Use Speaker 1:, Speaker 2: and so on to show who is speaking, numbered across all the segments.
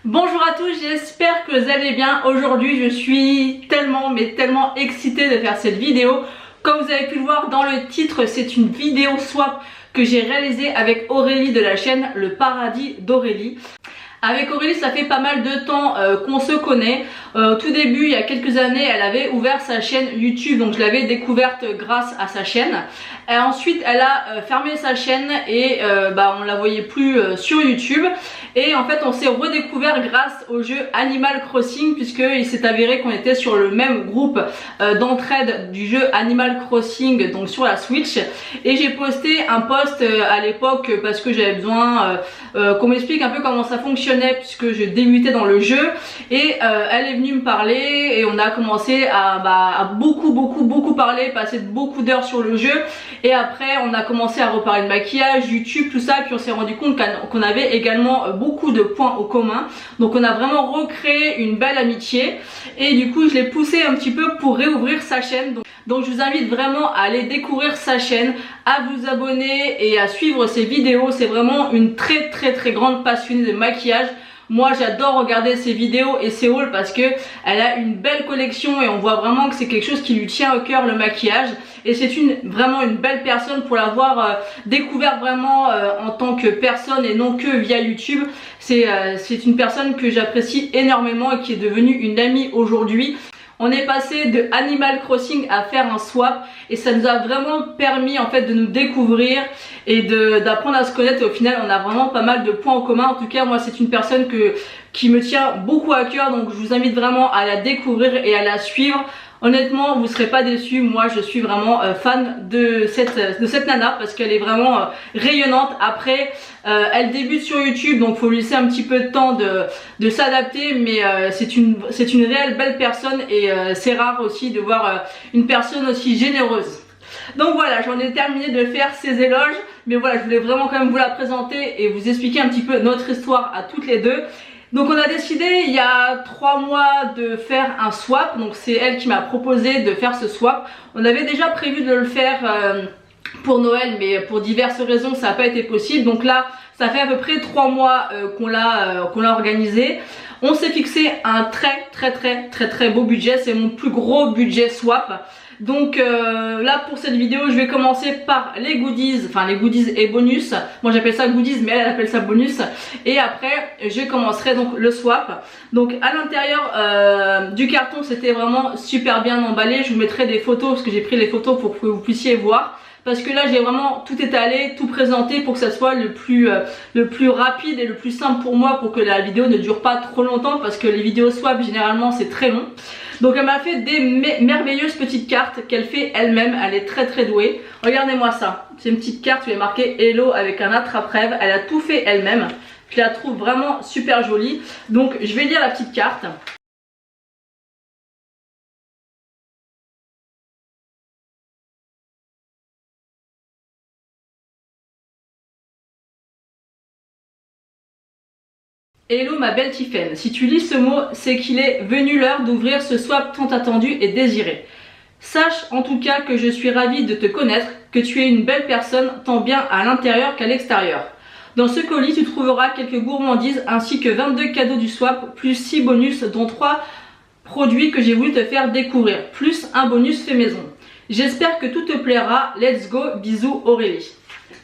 Speaker 1: Bonjour à tous, j'espère que vous allez bien. Aujourd'hui je suis tellement excitée de faire cette vidéo. Comme vous avez pu le voir dans le titre, c'est une vidéo swap que j'ai réalisée avec Aurélie de la chaîne Le Paradis d'Aurélie. Avec Aurélie, ça fait pas mal de temps qu'on se connaît. Au tout début, il y a quelques années, elle avait ouvert sa chaîne YouTube, donc je l'avais découverte grâce à sa chaîne. Et ensuite, elle a fermé sa chaîne et on la voyait plus sur YouTube. Et en fait, on s'est redécouvert grâce au jeu Animal Crossing, puisqu'il s'est avéré qu'on était sur le même groupe d'entraide du jeu Animal Crossing, donc sur la Switch. Et j'ai posté un post à l'époque parce que j'avais besoin qu'on m'explique un peu comment ça fonctionnait, puisque je débutais dans le jeu. Et elle est venue me parler et on a commencé à beaucoup parler, passer beaucoup d'heures sur le jeu. Et après, on a commencé à reparler de maquillage, YouTube, tout ça. Puis on s'est rendu compte qu'on avait également beaucoup de points en commun. Donc on a vraiment recréé une belle amitié. Et du coup, je l'ai poussé un petit peu pour réouvrir sa chaîne. Donc je vous invite vraiment à aller découvrir sa chaîne, à vous abonner et à suivre ses vidéos. C'est vraiment une très grande passionnée de maquillage. Moi j'adore regarder ses vidéos et ses hauls parce que elle a une belle collection et on voit vraiment que c'est quelque chose qui lui tient au cœur, le maquillage. Et c'est vraiment une belle personne pour l'avoir découvert vraiment en tant que personne et non que via YouTube. C'est une personne que j'apprécie énormément et qui est devenue une amie aujourd'hui. On est passé de Animal Crossing à faire un swap et ça nous a vraiment permis en fait de nous découvrir et d'apprendre à se connaître. Et au final, on a vraiment pas mal de points en commun. En tout cas, moi, c'est une personne qui me tient beaucoup à cœur. Donc, je vous invite vraiment à la découvrir et à la suivre. Honnêtement, vous serez pas déçus. Moi, je suis vraiment fan de cette nana parce qu'elle est vraiment rayonnante. Après, elle débute sur YouTube, donc faut lui laisser un petit peu de temps de s'adapter. Mais c'est une réelle belle personne et c'est rare aussi de voir une personne aussi généreuse. Donc voilà, j'en ai terminé de faire ces éloges. Mais voilà, je voulais vraiment quand même vous la présenter et vous expliquer un petit peu notre histoire à toutes les deux. Donc on a décidé il y a 3 mois de faire un swap, donc c'est elle qui m'a proposé de faire ce swap. On avait déjà prévu de le faire pour Noël, mais pour diverses raisons ça n'a pas été possible. Donc là ça fait à peu près 3 mois qu'on l'a organisé. On s'est fixé un très beau budget, c'est mon plus gros budget swap. Donc là pour cette vidéo je vais commencer par les goodies, enfin les goodies et bonus. Moi j'appelle ça goodies mais elle appelle ça bonus. Et après je commencerai donc le swap. Donc à l'intérieur du carton c'était vraiment super bien emballé. Je vous mettrai des photos parce que j'ai pris les photos pour que vous puissiez voir. Parce que là j'ai vraiment tout étalé, tout présenté pour que ça soit le plus rapide et le plus simple pour moi, pour que la vidéo ne dure pas trop longtemps, parce que les vidéos swap généralement c'est très long. Donc elle m'a fait des merveilleuses petites cartes qu'elle fait elle-même, elle est très douée. Regardez-moi ça, c'est une petite carte où il est marqué Hello avec un attrape-rêve, elle a tout fait elle-même. Je la trouve vraiment super jolie. Donc je vais lire la petite carte. Hello ma belle Tiffaine, si tu lis ce mot, c'est qu'il est venu l'heure d'ouvrir ce swap tant attendu et désiré. Sache en tout cas que je suis ravie de te connaître, que tu es une belle personne tant bien à l'intérieur qu'à l'extérieur. Dans ce colis, tu trouveras quelques gourmandises ainsi que 22 cadeaux du swap, plus 6 bonus dont 3 produits que j'ai voulu te faire découvrir, plus un bonus fait maison. J'espère que tout te plaira, let's go, bisous Aurélie.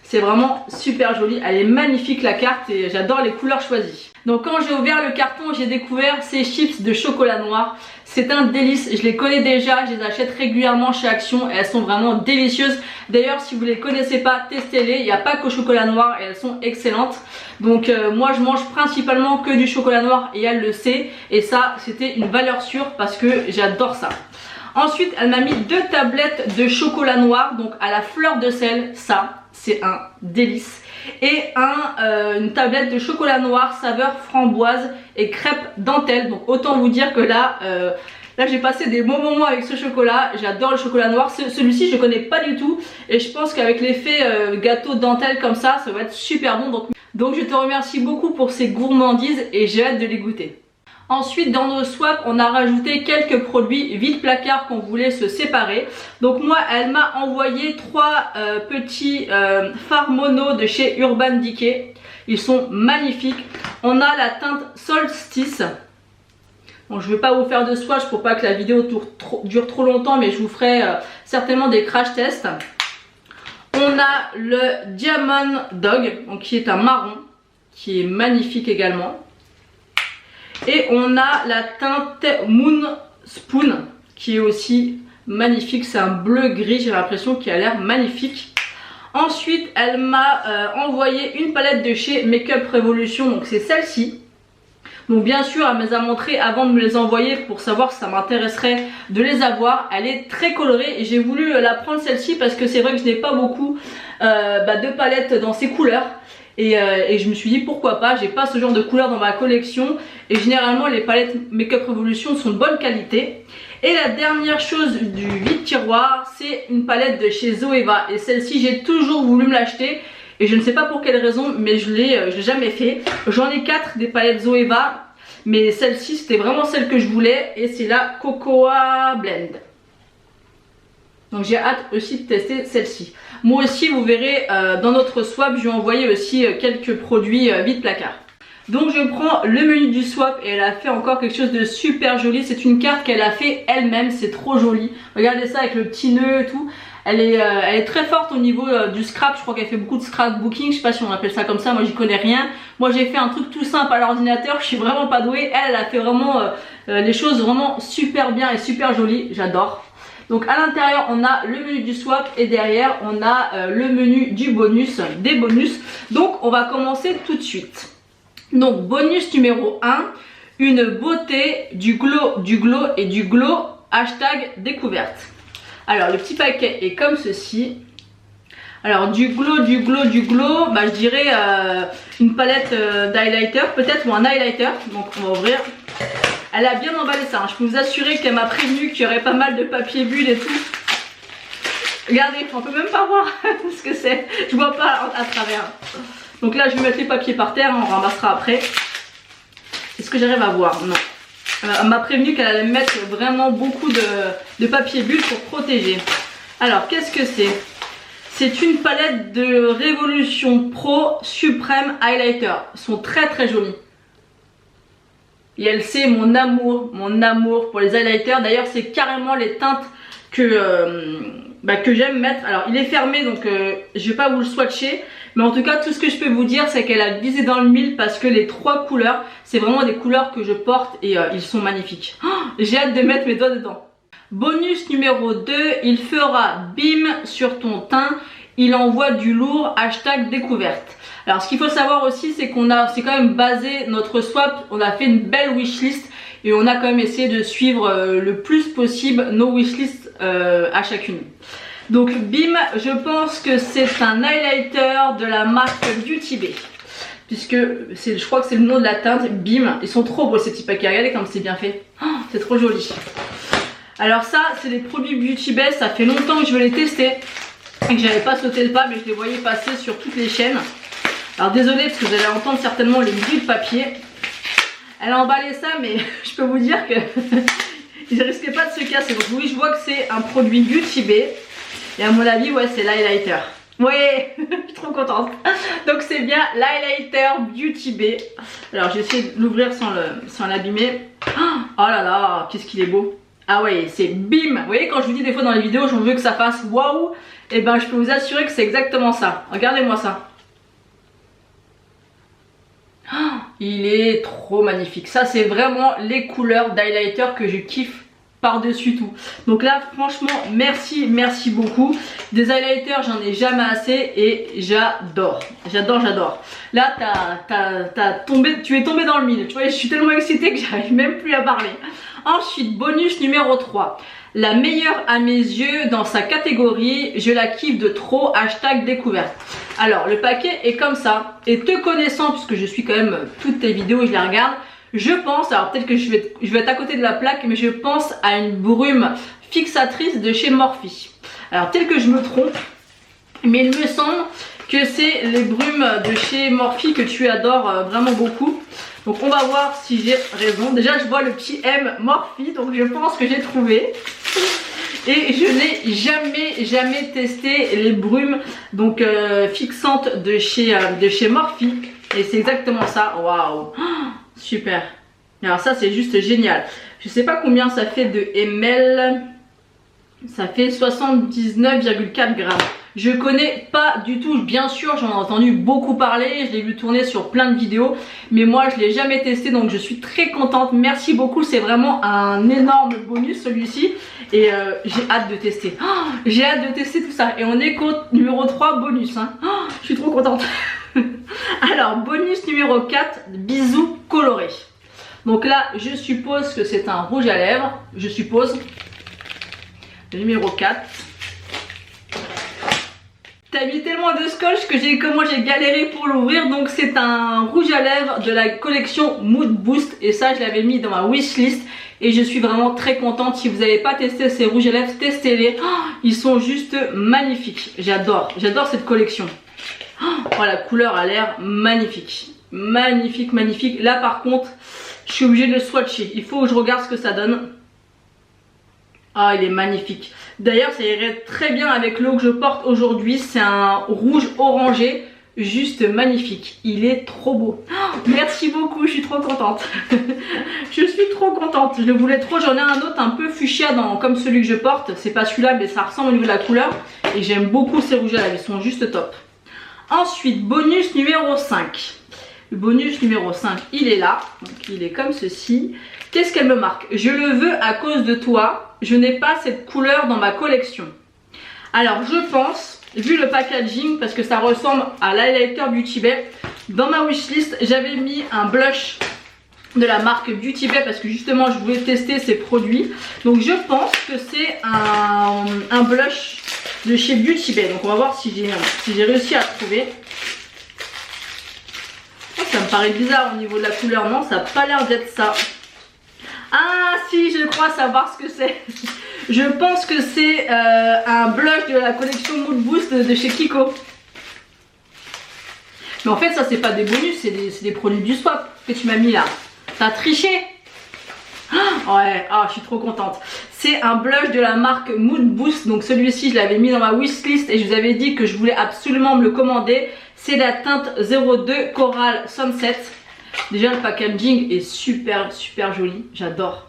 Speaker 1: C'est vraiment super joli, elle est magnifique la carte et j'adore les couleurs choisies. Donc quand j'ai ouvert le carton, j'ai découvert ces chips de chocolat noir. C'est un délice, je les connais déjà, je les achète régulièrement chez Action et elles sont vraiment délicieuses. D'ailleurs si vous ne les connaissez pas, testez-les, il n'y a pas qu'au chocolat noir et elles sont excellentes. Donc moi je mange principalement que du chocolat noir et elle le sait. Et ça c'était une valeur sûre parce que j'adore ça. Ensuite elle m'a mis 2 tablettes de chocolat noir, donc à la fleur de sel, ça c'est un délice. Et une tablette de chocolat noir saveur framboise et crêpe dentelle. Donc autant vous dire que là j'ai passé des bons moments avec ce chocolat. J'adore le chocolat noir. Celui-ci je ne connais pas du tout. Et je pense qu'avec l'effet gâteau dentelle comme ça va être super bon. Donc je te remercie beaucoup pour ces gourmandises et j'ai hâte de les goûter. Ensuite, dans nos swaps, on a rajouté quelques produits vide placard qu'on voulait se séparer. Donc moi, elle m'a envoyé 3 petits fards mono de chez Urban Decay. Ils sont magnifiques. On a la teinte Solstice. Bon, je ne vais pas vous faire de swatch pour pas que la vidéo dure trop longtemps, mais je vous ferai certainement des crash tests. On a le Diamond Dog, donc qui est un marron, qui est magnifique également. Et on a la teinte Moon Spoon, qui est aussi magnifique. C'est un bleu gris, j'ai l'impression, qui a l'air magnifique. Ensuite, elle m'a envoyé une palette de chez Makeup Revolution, donc c'est celle-ci. Donc bien sûr, elle me les a montrées avant de me les envoyer pour savoir si ça m'intéresserait de les avoir. Elle est très colorée et j'ai voulu la prendre celle-ci parce que c'est vrai que je n'ai pas beaucoup de palettes dans ces couleurs. Et je me suis dit pourquoi pas, j'ai pas ce genre de couleur dans ma collection. Et généralement les palettes Makeup Revolution sont de bonne qualité. Et la dernière chose du vide tiroir, c'est une palette de chez Zoeva. Et celle-ci, j'ai toujours voulu me l'acheter. Et je ne sais pas pour quelle raison, mais je l'ai jamais fait. J'en ai 4 des palettes Zoeva, mais celle-ci c'était vraiment celle que je voulais. Et c'est la Cocoa Blend. Donc j'ai hâte aussi de tester celle-ci. Moi aussi, vous verrez dans notre swap, je lui ai envoyé aussi quelques produits vide placard. Donc je prends le menu du swap et elle a fait encore quelque chose de super joli. C'est une carte qu'elle a fait elle-même, c'est trop joli. Regardez ça avec le petit nœud et tout. Elle est très forte au niveau du scrap. Je crois qu'elle fait beaucoup de scrapbooking. Je sais pas si on appelle ça comme ça, moi j'y connais rien. Moi j'ai fait un truc tout simple à l'ordinateur, je suis vraiment pas douée. Elle a fait vraiment les choses vraiment super bien et super jolies, j'adore. Donc à l'intérieur on a le menu du swap et derrière on a le menu du bonus, des bonus. Donc on va commencer tout de suite. Donc bonus numéro 1, une beauté, du glow et du glow, hashtag découverte. Alors le petit paquet est comme ceci. Alors du glow, bah, je dirais une palette d'highlighter peut-être ou un highlighter. Donc on va ouvrir. Elle a bien emballé ça, hein. Je peux vous assurer qu'elle m'a prévenu qu'il y aurait pas mal de papier bulle et tout. Regardez, on peut même pas voir ce que c'est. Je vois pas à travers. Donc là je vais mettre les papiers par terre, on ramassera après. Est-ce que j'arrive à voir? Non. Elle m'a prévenu qu'elle allait mettre vraiment beaucoup de papier bulle pour protéger. Alors qu'est-ce que c'est? C'est une palette de Révolution Pro Supreme Highlighter. Ils sont très très jolis. Et elle sait mon amour pour les highlighters. D'ailleurs c'est carrément les teintes que j'aime mettre. Alors il est fermé donc je vais pas vous le swatcher. Mais en tout cas tout ce que je peux vous dire c'est qu'elle a visé dans le mille parce que les 3 couleurs c'est vraiment des couleurs que je porte et ils sont magnifiques. Oh, j'ai hâte de mettre mes doigts dedans. Bonus numéro 2, il fera bim sur ton teint, il envoie du lourd, hashtag découverte. Alors ce qu'il faut savoir aussi c'est c'est quand même basé notre swap, on a fait une belle wishlist et on a quand même essayé de suivre le plus possible nos wishlists à chacune. Donc bim, je pense que c'est un highlighter de la marque Beauty Bay. Puisque je crois que c'est le nom de la teinte, bim. Ils sont trop beaux ces petits paquets, regardez comme c'est bien fait. Oh, c'est trop joli. Alors ça, c'est des produits Beauty Bay, ça fait longtemps que je veux les tester. Et que j'avais pas sauté le pas, mais je les voyais passer sur toutes les chaînes. Alors désolée parce que vous allez entendre certainement les bruits de papier. Elle a emballé ça, mais je peux vous dire que ils risquaient pas de se casser. Donc oui, je vois que c'est un produit Beauty Bay. Et à mon avis, ouais, c'est l'highlighter. Ouais, je suis trop contente. Donc c'est bien l'highlighter Beauty Bay. Alors j'ai essayé de l'ouvrir sans l'abîmer. Oh là là, qu'est-ce qu'il est beau. Ah ouais, c'est bim. Vous voyez quand je vous dis des fois dans les vidéos, j'en veux que ça fasse waouh. Et ben je peux vous assurer que c'est exactement ça. Regardez-moi ça. Il est trop magnifique. Ça c'est vraiment les couleurs d'highlighter que je kiffe par-dessus tout. Donc là franchement merci beaucoup. Des highlighters j'en ai jamais assez et j'adore. Là tu es tombé dans le mille. Tu vois, je suis tellement excitée que j'arrive même plus à parler. Ensuite bonus numéro 3. La meilleure à mes yeux dans sa catégorie, je la kiffe de trop, hashtag découverte. Alors le paquet est comme ça et te connaissant puisque je suis quand même toutes tes vidéos et je les regarde. Je pense, alors peut-être que je vais être à côté de la plaque, mais je pense à une brume fixatrice de chez Morphe. Alors tel que je me trompe, mais il me semble que c'est les brumes de chez Morphe que tu adores vraiment beaucoup. Donc on va voir si j'ai raison. Déjà je vois le petit M Morphe, donc je pense que j'ai trouvé. Et je n'ai jamais testé les brumes donc fixantes de chez Morphe. Et c'est exactement ça. Waouh, super. Alors ça c'est juste génial. Je sais pas combien ça fait de ml. Ça fait 79,4 grammes. Je connais pas du tout, bien sûr j'en ai entendu beaucoup parler, je l'ai vu tourner sur plein de vidéos, mais moi je l'ai jamais testé, donc je suis très contente. Merci beaucoup, c'est vraiment un énorme bonus celui-ci et j'ai hâte de tester. Oh, j'ai hâte de tester tout ça et on est qu'au numéro 3 bonus. Hein. Oh, je suis trop contente. Alors bonus numéro 4, bisous colorés. Donc là je suppose que c'est un rouge à lèvres, je suppose. Le numéro 4. T'as mis tellement de scotch que moi j'ai galéré pour l'ouvrir. Donc c'est un rouge à lèvres de la collection Mood Boost. Et ça je l'avais mis dans ma wishlist. Et je suis vraiment très contente. Si vous n'avez pas testé ces rouges à lèvres, testez-les. Oh, ils sont juste magnifiques. J'adore cette collection. Oh, la couleur a l'air magnifique. Magnifique, magnifique. Là par contre, je suis obligée de le swatcher. Il faut que je regarde ce que ça donne. Ah, il est magnifique. D'ailleurs, ça irait très bien avec l'eau que je porte aujourd'hui. C'est un rouge orangé, juste magnifique. Il est trop beau. Oh, merci beaucoup, je suis trop contente. Je suis trop contente. Je le voulais trop. J'en ai un autre un peu fuchsia comme celui que je porte. C'est pas celui-là, mais ça ressemble au niveau de la couleur. Et j'aime beaucoup ces rouges là. Ils sont juste top. Ensuite, bonus numéro 5. Le bonus numéro 5, il est là. Donc, il est comme ceci. Qu'est-ce qu'elle me marque? Je le veux à cause de toi. Je n'ai pas cette couleur dans ma collection. Alors je pense, vu le packaging, parce que ça ressemble à l'highlighter Beauty Bay, dans ma wishlist j'avais mis un blush de la marque Beauty Bay parce que justement je voulais tester ces produits. Donc je pense que c'est un blush de chez Beauty Bay. Donc on va voir si j'ai réussi à trouver. Oh, ça me paraît bizarre au niveau de la couleur, non, ça n'a pas l'air d'être ça. Ah si, je crois savoir ce que c'est. Je pense que c'est un blush de la collection Mood Boost de chez Kiko. Mais en fait ça c'est pas des bonus, c'est des produits du swap que tu m'as mis là. T'as triché. Ouais, je suis trop contente. C'est un blush de la marque Mood Boost. Donc celui-ci je l'avais mis dans ma wishlist et je vous avais dit que je voulais absolument me le commander. C'est la teinte 02 Coral Sunset. Déjà le packaging est super joli, j'adore.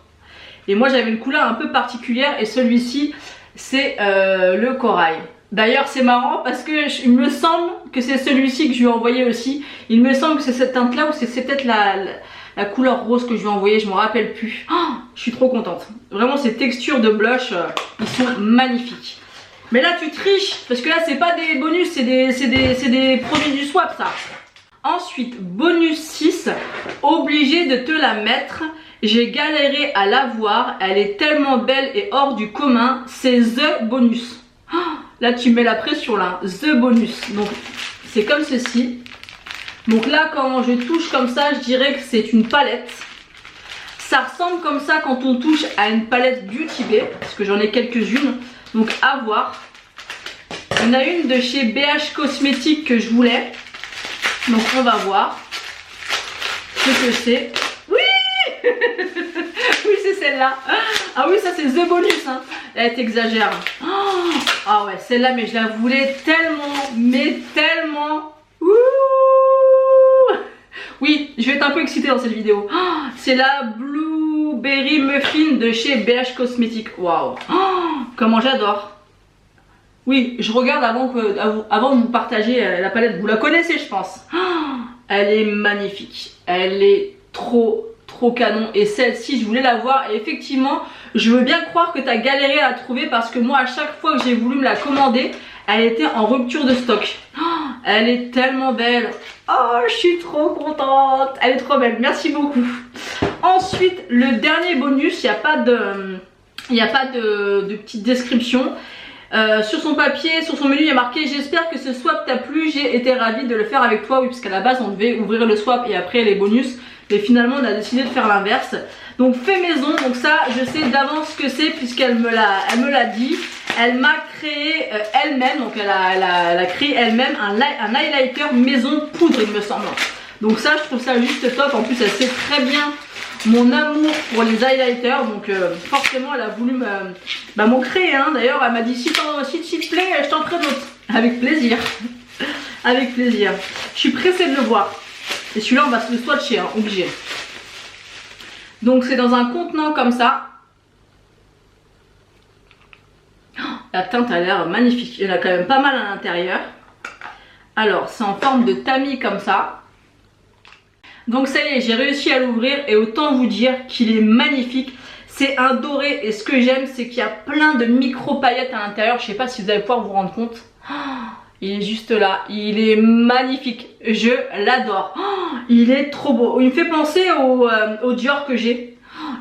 Speaker 1: Et moi j'avais une couleur un peu particulière et celui-ci c'est le corail. D'ailleurs c'est marrant parce que il me semble que c'est celui-ci que je lui ai envoyé aussi. Il me semble que c'est cette teinte là ou c'est peut-être la couleur rose que je lui ai envoyé, je me rappelle plus. Oh, je suis trop contente. Vraiment ces textures de blush, ils sont magnifiques. Mais là tu triches parce que là c'est pas des bonus, c'est des produits du swap ça. Ensuite, bonus 6, obligé de te la mettre. J'ai galéré à l'avoir, elle est tellement belle et hors du commun, c'est The Bonus. Oh, là tu mets la pression là, The Bonus. Donc c'est comme ceci. Donc là quand je touche comme ça, je dirais que c'est une palette. Ça ressemble comme ça quand on touche à une palette Beauty Bay, parce que j'en ai quelques-unes. Donc à voir. Il y en a une de chez BH Cosmétiques que je voulais. Donc on va voir ce que c'est. Oui. Oui c'est celle-là. Ah oui ça c'est The Bonus hein. Elle t'exagère. Ah ouais celle-là mais je la voulais tellement. Mais tellement. Ouh. Oui je vais être un peu excitée dans cette vidéo. C'est la Blueberry Muffin de chez BH Cosmétiques. Waouh. Comment j'adore. Oui, je regarde avant de vous partager la palette. Vous la connaissez, je pense. Elle est magnifique. Elle est trop canon. Et celle-ci, je voulais la voir. Et effectivement, je veux bien croire que tu as galéré à la trouver parce que moi, à chaque fois que j'ai voulu me la commander, elle était en rupture de stock. Elle est tellement belle. Oh, je suis trop contente. Elle est trop belle. Merci beaucoup. Ensuite, le dernier bonus, il n'y a pas de petite description. Sur son papier, sur son menu, il y a marqué: j'espère que ce swap t'a plu, j'ai été ravie de le faire avec toi. Oui, parce qu'à la base on devait ouvrir le swap et après les bonus, mais finalement on a décidé de faire l'inverse. Donc fait maison, donc ça je sais d'avance ce que c'est puisqu'elle me l'a dit. Elle m'a créé elle-même, donc elle a créé elle-même un highlighter maison poudre il me semble. Donc ça, je trouve ça juste top. En plus, elle sait très bien mon amour pour les highlighters. Donc forcément, elle a voulu m'en créer. Hein. D'ailleurs, elle m'a dit si te plaît, je t'en ferai d'autres. Avec plaisir. Avec plaisir. Je suis pressée de le voir. Et celui-là, on va se le swatcher, hein, obligé. Donc c'est dans un contenant comme ça. La teinte a l'air magnifique. Il y en a quand même pas mal à l'intérieur. Alors c'est en forme de tamis comme ça. Donc ça y est, j'ai réussi à l'ouvrir et autant vous dire qu'il est magnifique. C'est un doré et ce que j'aime c'est qu'il y a plein de micro paillettes à l'intérieur. Je sais pas si vous allez pouvoir vous rendre compte. Il est juste là, il est magnifique, je l'adore. Il est trop beau, il me fait penser au Dior que j'ai.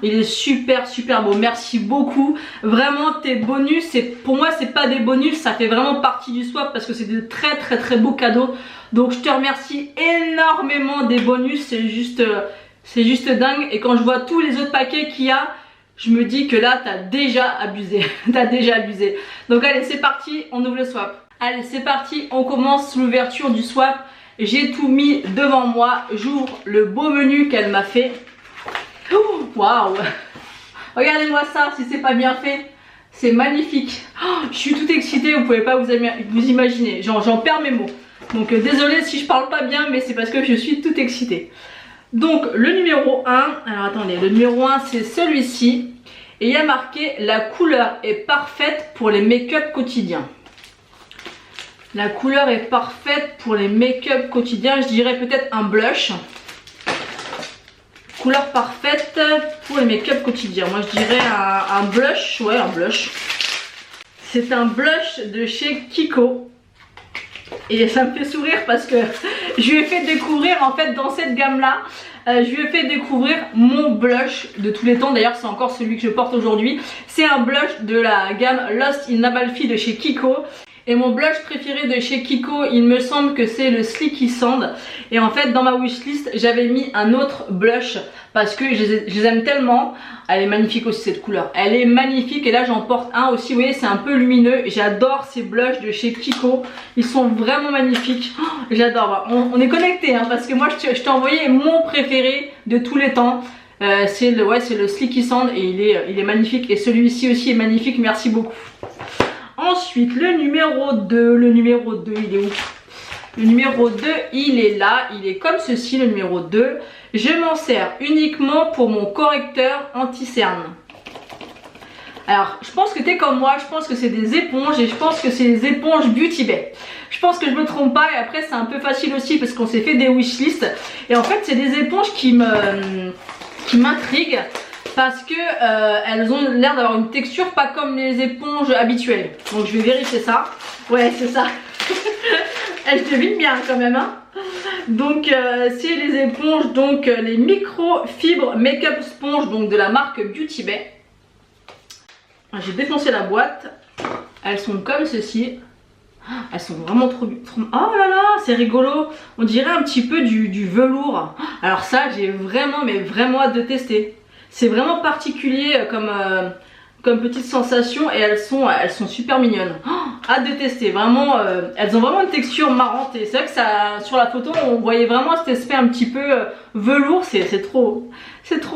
Speaker 1: Il est super super beau, merci beaucoup. Vraiment tes bonus, pour moi c'est pas des bonus, ça fait vraiment partie du swap parce que c'est de très très très beaux cadeaux. Donc je te remercie énormément des bonus, c'est juste dingue. Et quand je vois tous les autres paquets qu'il y a, je me dis que là t'as déjà abusé. T'as déjà abusé. Donc allez c'est parti, on ouvre le swap. Allez c'est parti, on commence l'ouverture du swap. J'ai tout mis devant moi, j'ouvre le beau menu qu'elle m'a fait. Waouh! Regardez-moi ça, si c'est pas bien fait, c'est magnifique. Je suis toute excitée, vous pouvez pas vous imaginer, j'en perds mes mots. Donc désolée si je parle pas bien, mais c'est parce que je suis toute excitée. Donc le numéro 1, alors attendez, le numéro 1 c'est celui-ci. Et il y a marqué la couleur est parfaite pour les make-up quotidiens. La couleur est parfaite pour les make-up quotidiens, je dirais peut-être un blush. Couleur parfaite pour les make-up quotidiens. Moi je dirais un blush, ouais un blush. C'est un blush de chez Kiko. Et ça me fait sourire parce que je lui ai fait découvrir en fait dans cette gamme là. Je lui ai fait découvrir mon blush de tous les temps. D'ailleurs c'est encore celui que je porte aujourd'hui. C'est un blush de la gamme Lost in Amalfi de chez Kiko. Et mon blush préféré de chez Kiko, il me semble que c'est le Sleeky Sand. Et en fait dans ma wishlist j'avais mis un autre blush parce que je les aime tellement. Elle est magnifique aussi cette couleur, elle est magnifique. Et là j'en porte un aussi, vous voyez c'est un peu lumineux. J'adore ces blushs de chez Kiko, ils sont vraiment magnifiques. J'adore, on est connectés hein, parce que moi je t'ai envoyé mon préféré de tous les temps. C'est le Sleeky Sand et il est magnifique. Et celui-ci aussi est magnifique, merci beaucoup. Ensuite le numéro 2, il est où? Le numéro 2 il est là, il est comme ceci le numéro 2. Je m'en sers uniquement pour mon correcteur anti-cerne. Alors je pense que tu es comme moi, je pense que c'est des éponges et je pense que c'est des éponges Beauty Bay. Je pense que je me trompe pas et après c'est un peu facile aussi parce qu'on s'est fait des wishlists. Et en fait c'est des éponges qui m'intriguent. Parce que elles ont l'air d'avoir une texture pas comme les éponges habituelles. Donc je vais vérifier ça. Ouais c'est ça. Elles devinent bien quand même hein. Donc c'est les éponges, donc les microfibres make-up sponge donc de la marque Beauty Bay. J'ai défoncé la boîte. Elles sont comme ceci. Elles sont vraiment trop... Oh là là, c'est rigolo. On dirait un petit peu du velours. Alors ça j'ai vraiment hâte de tester. C'est vraiment particulier comme petite sensation et elles sont super mignonnes. Hâte de tester, vraiment, elles ont vraiment une texture marrante et c'est vrai que ça, sur la photo on voyait vraiment cet aspect un petit peu velours, c'est trop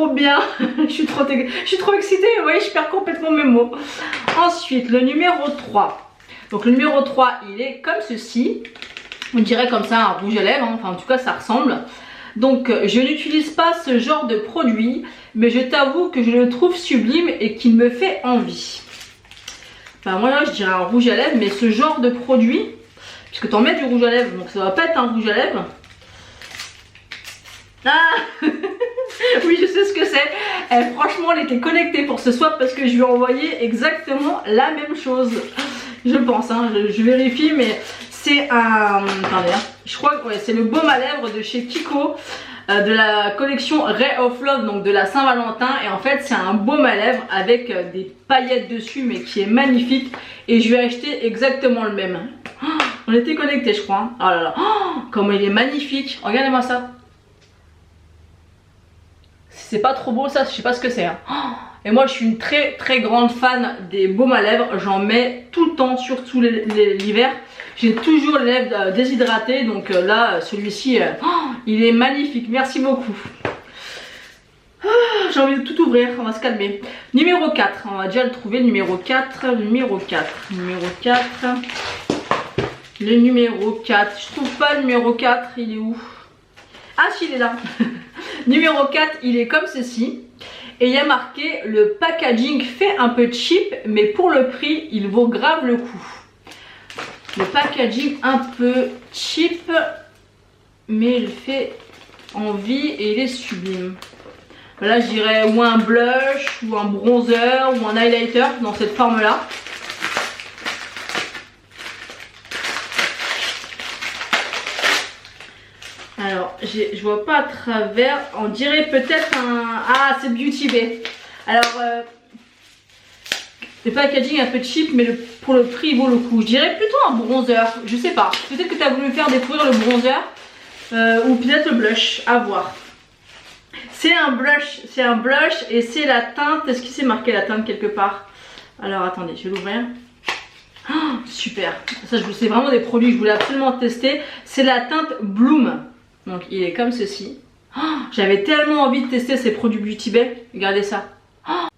Speaker 1: bien. je suis trop excitée, vous voyez je perds complètement mes mots. Ensuite le numéro 3. Donc le numéro 3 il est comme ceci. On dirait comme ça un rouge à lèvres, hein. Enfin en tout cas ça ressemble. Donc je n'utilise pas ce genre de produit, mais je t'avoue que je le trouve sublime et qu'il me fait envie. Enfin moi là je dirais un rouge à lèvres, mais ce genre de produit, puisque tu en mets du rouge à lèvres, donc ça va pas être un rouge à lèvres. Ah oui je sais ce que c'est. Franchement elle était connectée pour ce swap parce que je lui ai envoyé exactement la même chose. Je pense, hein, je vérifie mais... C'est un... Attendez, hein. Je crois que ouais, c'est le baume à lèvres de chez Kiko, de la collection Ray of Love, donc de la Saint-Valentin. Et en fait c'est un baume à lèvres avec des paillettes dessus mais qui est magnifique. Et je lui ai acheté exactement le même. Oh, on était connectés je crois. Hein. Oh là là, oh, comment il est magnifique. Regardez-moi ça. C'est pas trop beau ça, je sais pas ce que c'est. Hein. Oh, Et moi je suis une très très grande fan des baumes à lèvres. J'en mets tout le temps, surtout l'hiver. J'ai toujours les lèvres déshydratées. Donc là celui-ci il est magnifique. Merci beaucoup. J'ai envie de tout ouvrir, on va se calmer. Numéro 4, on va déjà le trouver. Numéro 4, numéro 4, numéro 4. Le numéro 4, je trouve pas le numéro 4, il est où? Ah si, il est là. Numéro 4, il est comme ceci. Et il y a marqué, le packaging fait un peu cheap, mais pour le prix, il vaut grave le coup. Le packaging un peu cheap, mais il fait envie et il est sublime. Là, je dirais ou un blush, ou un bronzer, ou un highlighter dans cette forme-là. Alors, je vois pas à travers. On dirait peut-être un... Ah, c'est Beauty Bay. Alors, le packaging un peu cheap, mais pour le prix, il vaut le coup. Je dirais plutôt un bronzer. Je sais pas. Peut-être que tu as voulu me faire découvrir le bronzer. Ou peut-être le blush. À voir. C'est un blush et c'est la teinte. Est-ce qu'il s'est marqué la teinte quelque part? Alors attendez, je vais l'ouvrir. Oh, super. Ça, c'est vraiment des produits que je voulais absolument tester. C'est la teinte Bloom. Donc il est comme ceci. Oh, j'avais tellement envie de tester ces produits Beauty Bay. Regardez ça. Oh,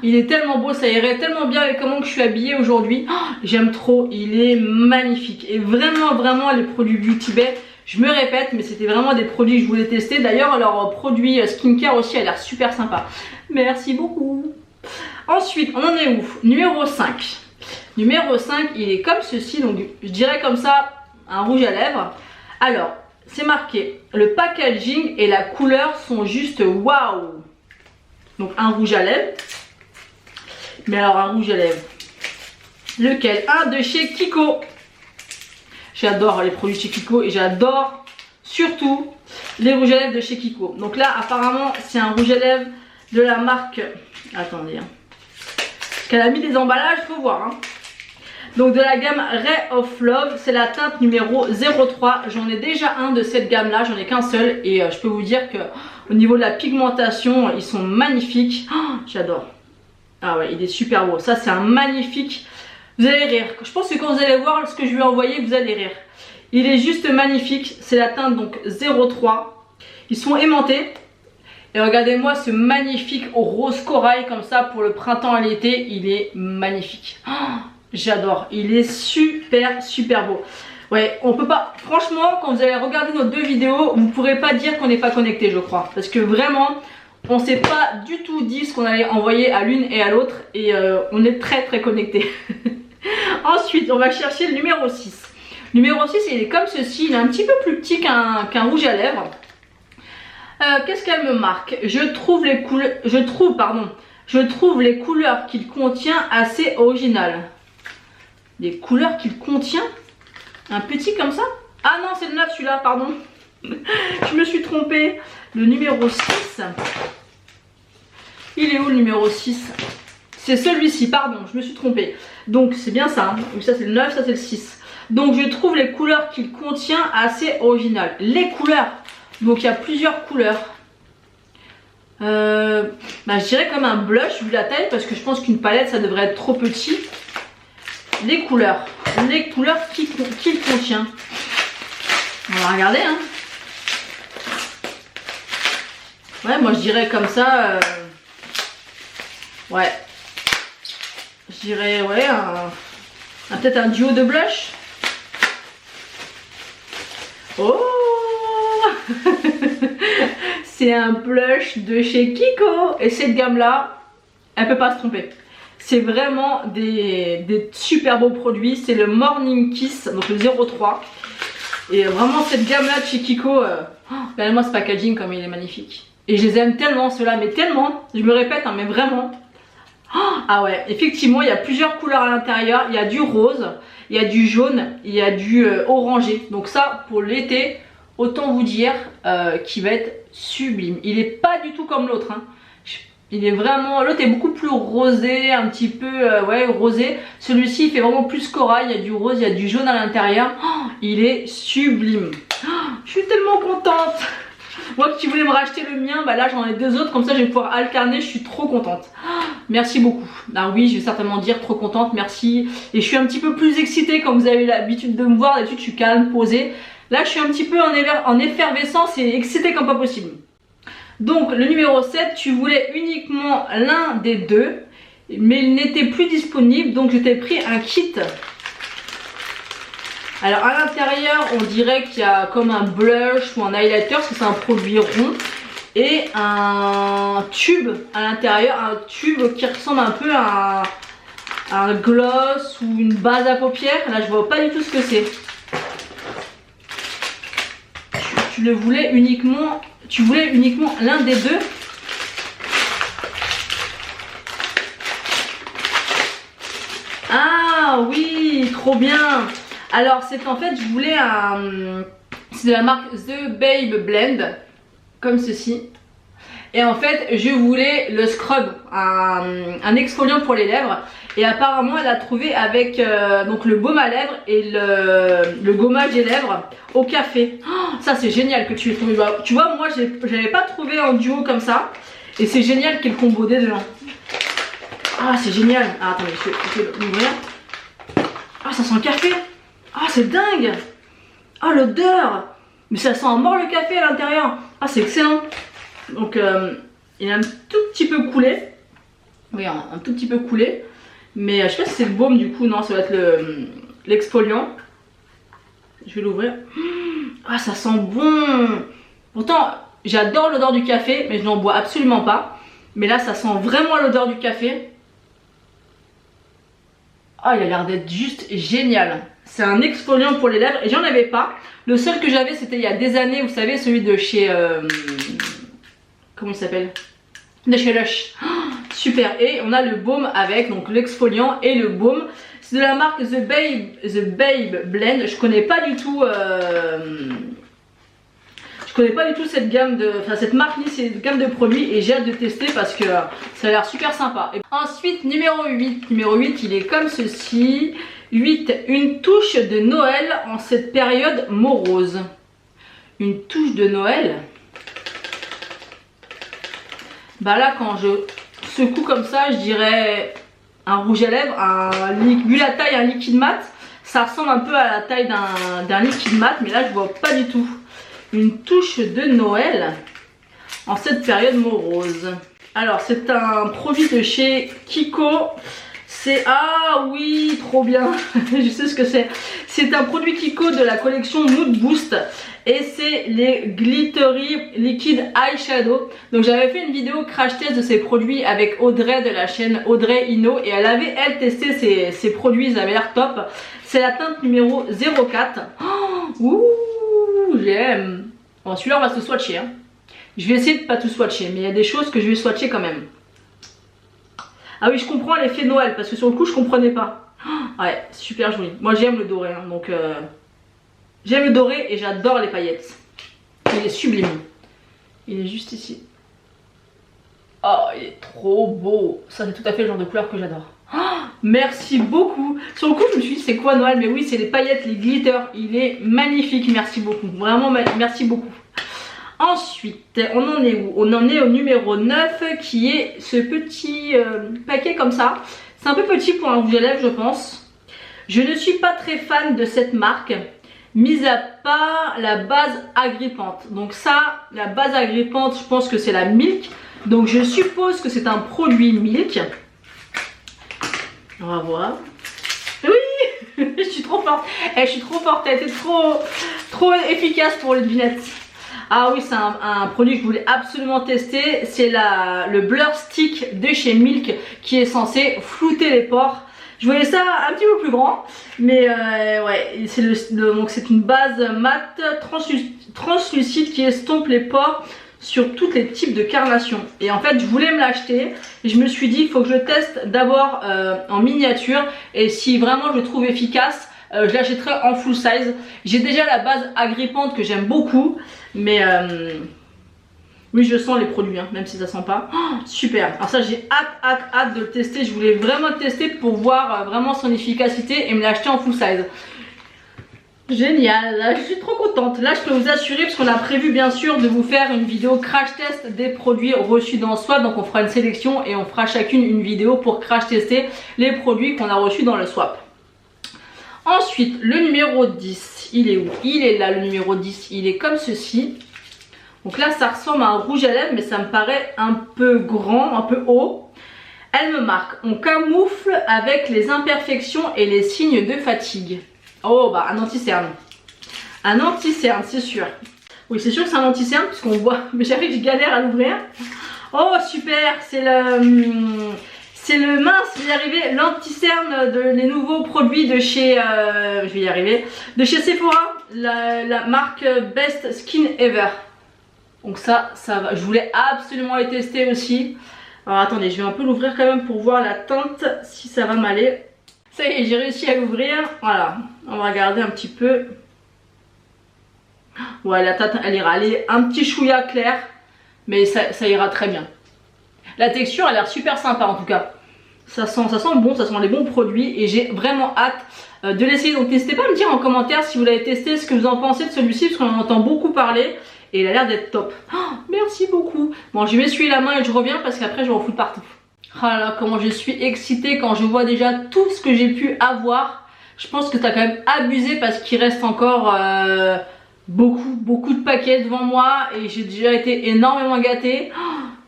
Speaker 1: il est tellement beau, ça irait tellement bien avec comment que je suis habillée aujourd'hui. Oh, j'aime trop, il est magnifique. Et vraiment les produits Beauty Bay, je me répète, mais c'était vraiment des produits que je voulais tester. D'ailleurs, leur produit skincare aussi a l'air super sympa. Merci beaucoup. Ensuite, on en est où? Numéro 5. Numéro 5, il est comme ceci. Donc, je dirais comme ça, un rouge à lèvres. Alors, c'est marqué. Le packaging et la couleur sont juste waouh. Donc, un rouge à lèvres. Mais alors, un rouge à lèvres. Lequel? Un de chez Kiko. J'adore les produits chez Kiko et j'adore surtout les rouges à lèvres de chez Kiko. Donc là, apparemment, c'est un rouge à lèvres de la marque... Attendez. Parce qu'elle a mis des emballages, faut voir. Hein. Donc de la gamme Ray of Love, c'est la teinte numéro 03. J'en ai déjà un de cette gamme-là, j'en ai qu'un seul. Et je peux vous dire que au niveau de la pigmentation, ils sont magnifiques. Oh, j'adore. Ah ouais, il est super beau. Ça, c'est un magnifique... Vous allez rire. Je pense que quand vous allez voir ce que je lui ai envoyé, vous allez rire. Il est juste magnifique. C'est la teinte donc 03. Ils sont aimantés. Et regardez-moi ce magnifique rose corail comme ça pour le printemps et l'été. Il est magnifique. Oh, j'adore. Il est super beau. Ouais, on peut pas... Franchement, quand vous allez regarder nos deux vidéos, vous ne pourrez pas dire qu'on n'est pas connecté, je crois. Parce que vraiment... On s'est pas du tout dit ce qu'on allait envoyer à l'une et à l'autre. Et on est très connectés. Ensuite, on va chercher le numéro 6. Numéro 6, il est comme ceci. Il est un petit peu plus petit qu'un rouge à lèvres. Qu'est-ce qu'elle me marque? Je trouve les couleurs qu'il contient assez originales. Les couleurs qu'il contient? Un petit comme ça? Ah non, c'est le 9 celui-là, pardon. Je me suis trompée. Le numéro 6. Il est où le numéro 6? C'est celui-ci, pardon, je me suis trompée. Donc c'est bien ça. Hein. Ça c'est le 9, ça c'est le 6. Donc je trouve les couleurs qu'il contient assez originales. Les couleurs. Donc il y a plusieurs couleurs. Je dirais comme un blush vu la taille. Parce que je pense qu'une palette ça devrait être trop petit. Les couleurs. Les couleurs qu'il contient. On va regarder hein. Ouais, moi je dirais comme ça. Ouais. Je dirais, ouais, peut-être un duo de blush. Oh c'est un blush de chez Kiko. Et cette gamme-là, elle peut pas se tromper. C'est vraiment des super beaux produits. C'est le Morning Kiss, donc le 03. Et vraiment cette gamme-là de chez Kiko, regardez-moi ce packaging comme il est magnifique. Et je les aime tellement ceux-là, mais tellement, je me répète, hein, mais vraiment. Ah ouais, effectivement, il y a plusieurs couleurs à l'intérieur. Il y a du rose, il y a du jaune, il y a du orangé. Donc ça, pour l'été, autant vous dire qu'il va être sublime. Il est pas du tout comme l'autre. Hein. Il est vraiment... L'autre est beaucoup plus rosé, un petit peu ouais, rosé. Celui-ci, il fait vraiment plus corail. Il y a du rose, il y a du jaune à l'intérieur. Oh, il est sublime. Oh, je suis tellement contente. Moi qui voulais me racheter le mien, bah là j'en ai deux autres, comme ça je vais pouvoir alterner, je suis trop contente. Oh, Merci beaucoup. Ah oui, je vais certainement dire trop contente, merci. Et je suis un petit peu plus excitée comme vous avez l'habitude de me voir. D'habitude, je suis calme, posée. Là, je suis un petit peu en effervescence et excitée comme pas possible. Donc, le numéro 7, tu voulais uniquement l'un des deux, mais il n'était plus disponible, donc je t'ai pris un kit. Alors, à l'intérieur, on dirait qu'il y a comme un blush ou un highlighter, parce que c'est un produit rond. Et un tube à l'intérieur, un tube qui ressemble un peu à un gloss ou une base à paupières. Là, je vois pas du tout ce que c'est. Tu voulais uniquement l'un des deux. Ah oui, trop bien. Alors, c'est en fait, je voulais c'est de la marque The Babe Blend. Comme ceci. Et en fait, je voulais le scrub, un exfoliant pour les lèvres. Et apparemment, elle a trouvé avec donc le baume à lèvres et le gommage des lèvres au café. Oh, ça, c'est génial que tu aies trouvé. Tu vois, moi, j'avais pas trouvé en duo comme ça. Et c'est génial qu'il y ait le combo des deux. Ah, c'est génial. Ah, attendez, je vais l'ouvrir. Ah, ça sent le café. Ah, c'est dingue. Ah, l'odeur. Mais ça sent à mort le café à l'intérieur. Ah, c'est excellent. Donc il est un tout petit peu coulé. Oui, un tout petit peu coulé. Mais je sais pas si c'est le baume du coup. Non, ça va être l'exfoliant. Je vais l'ouvrir. Ah, ça sent bon. Pourtant, j'adore l'odeur du café, mais je n'en bois absolument pas. Mais là, ça sent vraiment l'odeur du café. Ah, il a l'air d'être juste génial. C'est un exfoliant pour les lèvres et j'en avais pas. Le seul que j'avais, c'était il y a des années, vous savez, celui de chez... comment il s'appelle? De chez Lush. Oh, super. Et on a le baume avec, donc l'exfoliant et le baume. C'est de la marque The Babe Blend. Je connais pas du tout... je connais pas du tout cette gamme de... Enfin, cette marque ni cette gamme de produits et j'ai hâte de tester parce que ça a l'air super sympa. Et ensuite, numéro 8. Numéro 8, il est comme ceci. 8. Une touche de Noël en cette période morose. Une touche de Noël. Bah là, quand je secoue comme ça, je dirais un rouge à lèvres, vu la taille, un liquide mat. Ça ressemble un peu à la taille d'un liquide mat, mais là, je vois pas du tout. Une touche de Noël en cette période morose. Alors, c'est un produit de chez Kiko. C'est... Ah oui, trop bien. Je sais ce que c'est. C'est un produit Kiko de la collection Mood Boost. Et c'est les Glittery Liquid Eyeshadow. Donc j'avais fait une vidéo crash test de ces produits avec Audrey de la chaîne Audrey Ino. Et elle avait, elle, testé ces produits. Ils avaient l'air top. C'est la teinte numéro 04. Oh, ouh, j'aime. Bon, celui-là, on va se swatcher. Hein. Je vais essayer de pas tout swatcher. Mais il y a des choses que je vais swatcher quand même. Ah oui, je comprends l'effet Noël, parce que sur le coup, je comprenais pas. Oh, ouais, super joli. Moi, j'aime le doré, hein, donc... J'aime le doré et j'adore les paillettes. Il est sublime. Il est juste ici. Oh, il est trop beau. Ça, c'est tout à fait le genre de couleur que j'adore. Oh, merci beaucoup. Sur le coup, je me suis dit, c'est quoi Noël? Mais oui, c'est les paillettes, les glitters. Il est magnifique, merci beaucoup. Vraiment, merci beaucoup. Ensuite, on en est où? On en est au numéro 9 qui est ce petit paquet comme ça. C'est un peu petit pour un rouge à lèvres, je pense. Je ne suis pas très fan de cette marque, mis à part la base agrippante. Donc ça, la base agrippante, je pense que c'est la Milk. Donc je suppose que c'est un produit Milk. On va voir. Oui, je suis trop forte. Je suis trop forte, elle était trop efficace pour les devinettes. Ah oui, c'est un produit que je voulais absolument tester. C'est le Blur Stick de chez Milk qui est censé flouter les pores. Je voyais ça un petit peu plus grand. Mais ouais, donc c'est une base mat translucide qui estompe les pores sur tous les types de carnations. Et en fait, je voulais me l'acheter. Et je me suis dit, il faut que je teste d'abord en miniature. Et si vraiment je le trouve efficace, je l'achèterai en full size. J'ai déjà la base agrippante que j'aime beaucoup. Mais oui, je sens les produits, hein, même si ça sent pas. Oh, super. Alors ça, j'ai hâte de le tester. Je voulais vraiment le tester pour voir vraiment son efficacité et me l'acheter en full size. Génial, là, je suis trop contente. Là je peux vous assurer, parce qu'on a prévu bien sûr de vous faire une vidéo crash test des produits reçus dans Swap. Donc on fera une sélection et on fera chacune une vidéo pour crash tester les produits qu'on a reçus dans le Swap. Ensuite le numéro 10, il est où? Il est là, le numéro 10, il est comme ceci. Donc là ça ressemble à un rouge à lèvres, mais ça me paraît un peu grand, un peu haut. Elle me marque: on camoufle avec les imperfections et les signes de fatigue. Oh bah un anti-cerne. Un anti-cerne, c'est sûr. Oui, c'est sûr que c'est un anti-cerne puisqu'on voit. Mais j'arrive, je galère à l'ouvrir. Oh super, c'est le mince, je vais y arriver, l'anti-cerne les nouveaux produits de chez je vais y arriver, de chez Sephora, la marque Best Skin Ever. Donc ça va. Je voulais absolument les tester aussi. Alors attendez, je vais un peu l'ouvrir quand même pour voir la teinte, si ça va m'aller. Ça y est, j'ai réussi à l'ouvrir. Voilà, on va regarder un petit peu. Ouais, la teinte, elle ira. Elle est un petit chouïa clair, mais ça ira très bien. La texture, elle a l'air super sympa en tout cas. Ça sent bon, ça sent les bons produits et j'ai vraiment hâte de l'essayer. Donc n'hésitez pas à me dire en commentaire si vous l'avez testé, ce que vous en pensez de celui-ci, parce qu'on en entend beaucoup parler et il a l'air d'être top. Oh, merci beaucoup. Bon, je vais m'essuyer la main et je reviens parce qu'après je vais en foutre partout. Oh là là, comment je suis excitée quand je vois déjà tout ce que j'ai pu avoir. Je pense que tu as quand même abusé parce qu'il reste encore beaucoup de paquets devant moi et j'ai déjà été énormément gâtée. Oh,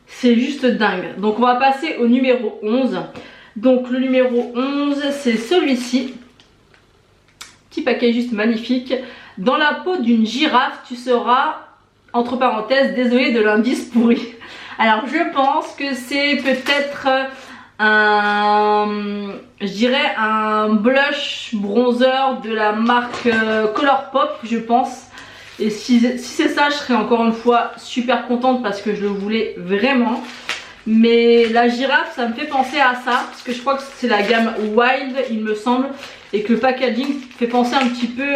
Speaker 1: c'est juste dingue. Donc on va passer au numéro 11. Donc le numéro 11, c'est celui-ci. Petit paquet juste magnifique. Dans la peau d'une girafe, tu seras, entre parenthèses, désolé de l'indice pourri. Alors je pense que c'est peut-être je dirais un blush bronzer de la marque Colourpop, je pense. Et si c'est ça, je serais encore une fois super contente parce que je le voulais vraiment. Mais la girafe, ça me fait penser à ça, parce que je crois que c'est la gamme Wild, il me semble. Et que le packaging fait penser un petit peu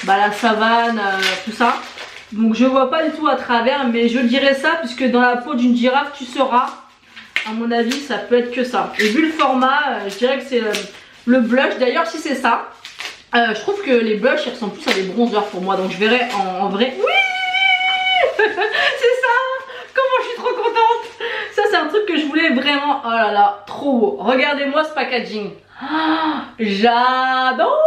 Speaker 1: la savane, tout ça. Donc je vois pas du tout à travers, mais je dirais ça, puisque dans la peau d'une girafe, tu seras. À mon avis, ça peut être que ça. Et vu le format, je dirais que c'est le blush. D'ailleurs, si c'est ça, je trouve que les blushs, ils ressemblent plus à des bronzers pour moi. Donc je verrai en vrai. Oui, c'est ça. Comment je suis trop contente. Ça, c'est un truc que je voulais vraiment. Oh là là, trop beau. Regardez-moi ce packaging. Oh, j'adore.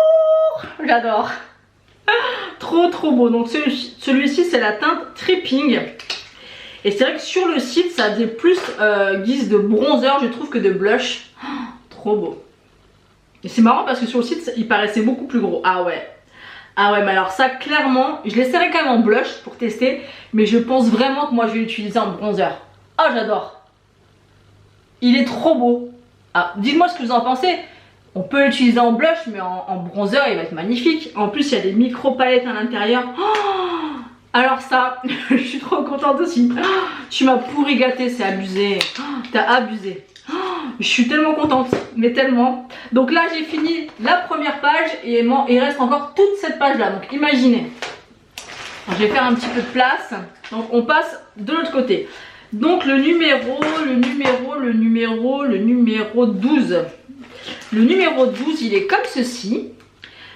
Speaker 1: Trop beau. Donc celui-ci, c'est la teinte Tripping. Et c'est vrai que sur le site, ça faisait plus guise de bronzer, je trouve, que de blush. Oh, trop beau. Et c'est marrant parce que sur le site, il paraissait beaucoup plus gros. Ah ouais, mais alors ça, clairement, je l'essaierai quand même en blush pour tester. Mais je pense vraiment que moi, je vais l'utiliser en bronzer. Oh, j'adore. Il est trop beau. Ah, dites-moi ce que vous en pensez. On peut l'utiliser en blush, mais en bronzer, il va être magnifique. En plus, il y a des micro-palettes à l'intérieur. Oh, alors ça, je suis trop contente aussi. Oh, tu m'as pourri gâté, c'est abusé. Oh, t'as abusé. Oh, je suis tellement contente, mais tellement. Donc là, j'ai fini la première page et il reste encore toute cette page-là. Donc imaginez. Alors, je vais faire un petit peu de place. Donc on passe de l'autre côté. Donc le numéro 12. Le numéro 12, il est comme ceci.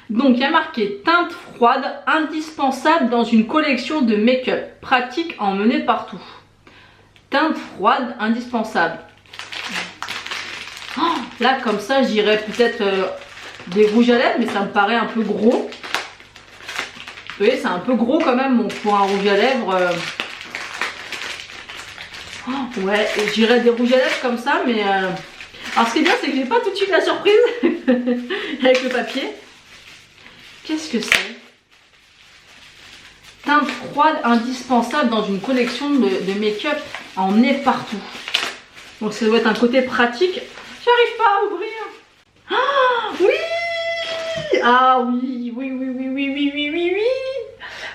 Speaker 1: Donc il y a marqué teinte froide, indispensable dans une collection de make-up, pratique à emmener partout. Teinte froide, indispensable. Oh, là comme ça, je dirais peut-être des rouges à lèvres, mais ça me paraît un peu gros. Vous voyez, c'est un peu gros quand même pour un rouge à lèvres. Oh, ouais, je dirais des rouges à lèvres comme ça, mais... Alors ce qui est bien, c'est que j'ai pas tout de suite la surprise avec le papier. Qu'est-ce que c'est? Teinte froide indispensable dans une collection de make-up à emmener partout. Donc ça doit être un côté pratique. J'arrive pas à ouvrir. Ah oui. Ah oui.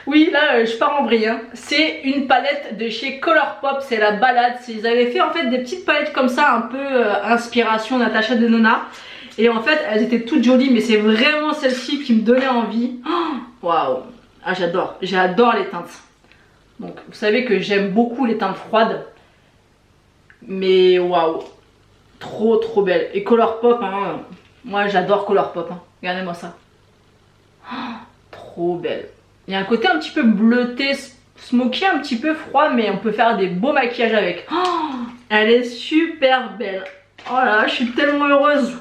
Speaker 1: Oui, là je pars en vrille. Hein. C'est une palette de chez Colourpop, c'est la balade. Ils avaient fait en fait des petites palettes comme ça, un peu inspiration Natasha Denona. Et en fait, elles étaient toutes jolies, mais c'est vraiment celle-ci qui me donnait envie. Waouh! Ah, j'adore les teintes. Donc, vous savez que j'aime beaucoup les teintes froides. Mais waouh! Trop belle. Et Colourpop, hein, moi j'adore Colourpop. Hein. Regardez-moi ça. trop belle. Il y a un côté un petit peu bleuté, smoky, un petit peu froid, mais on peut faire des beaux maquillages avec. Oh, elle est super belle. Oh là, je suis tellement heureuse.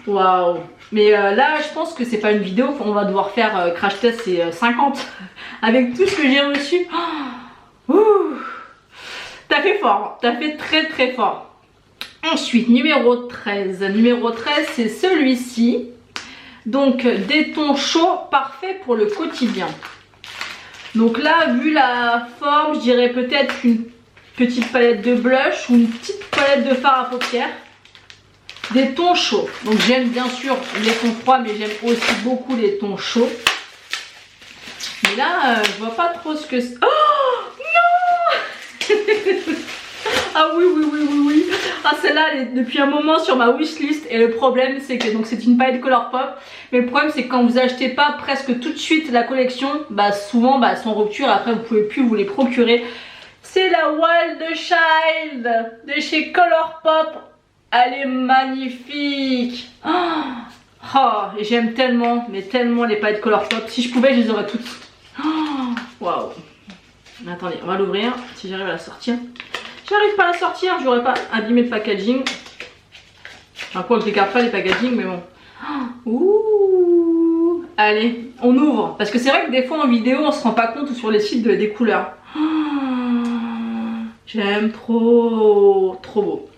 Speaker 1: Waouh. Mais là, je pense que c'est pas une vidéo qu'on va devoir faire crash test, c'est 50. Avec tout ce que j'ai reçu. T'as fait fort, t'as fait très très fort. Ensuite, numéro 13. Numéro 13, c'est celui-ci. Donc, des tons chauds, parfaits pour le quotidien. Donc là, vu la forme, je dirais peut-être une petite palette de blush ou une petite palette de fard à paupières. Des tons chauds. Donc j'aime bien sûr les tons froids, mais j'aime aussi beaucoup les tons chauds. Mais là, je vois pas trop ce que c'est. Oh non. Ah oui, oui, oui, oui, oui. Ah celle-là, elle est depuis un moment sur ma wishlist. Et le problème, c'est que c'est une palette Colourpop. Mais le problème, c'est que quand vous achetez pas presque tout de suite la collection, bah souvent, bah, elles sont en rupture. Après, vous pouvez plus vous les procurer. C'est la Wild Child de chez Colourpop. Elle est magnifique. Oh, j'aime tellement, mais tellement les palettes Colourpop. Si je pouvais, je les aurais toutes. Waouh. Attendez, on va l'ouvrir. Si j'arrive à la sortir. J'arrive pas à la sortir, j'aurais pas abîmé le packaging. Enfin quoi que je n'écarte pas les packaging, mais bon. Ouh. Allez, on ouvre. Parce que c'est vrai que des fois en vidéo, on se rend pas compte sur les sites des couleurs. J'aime trop, trop beau.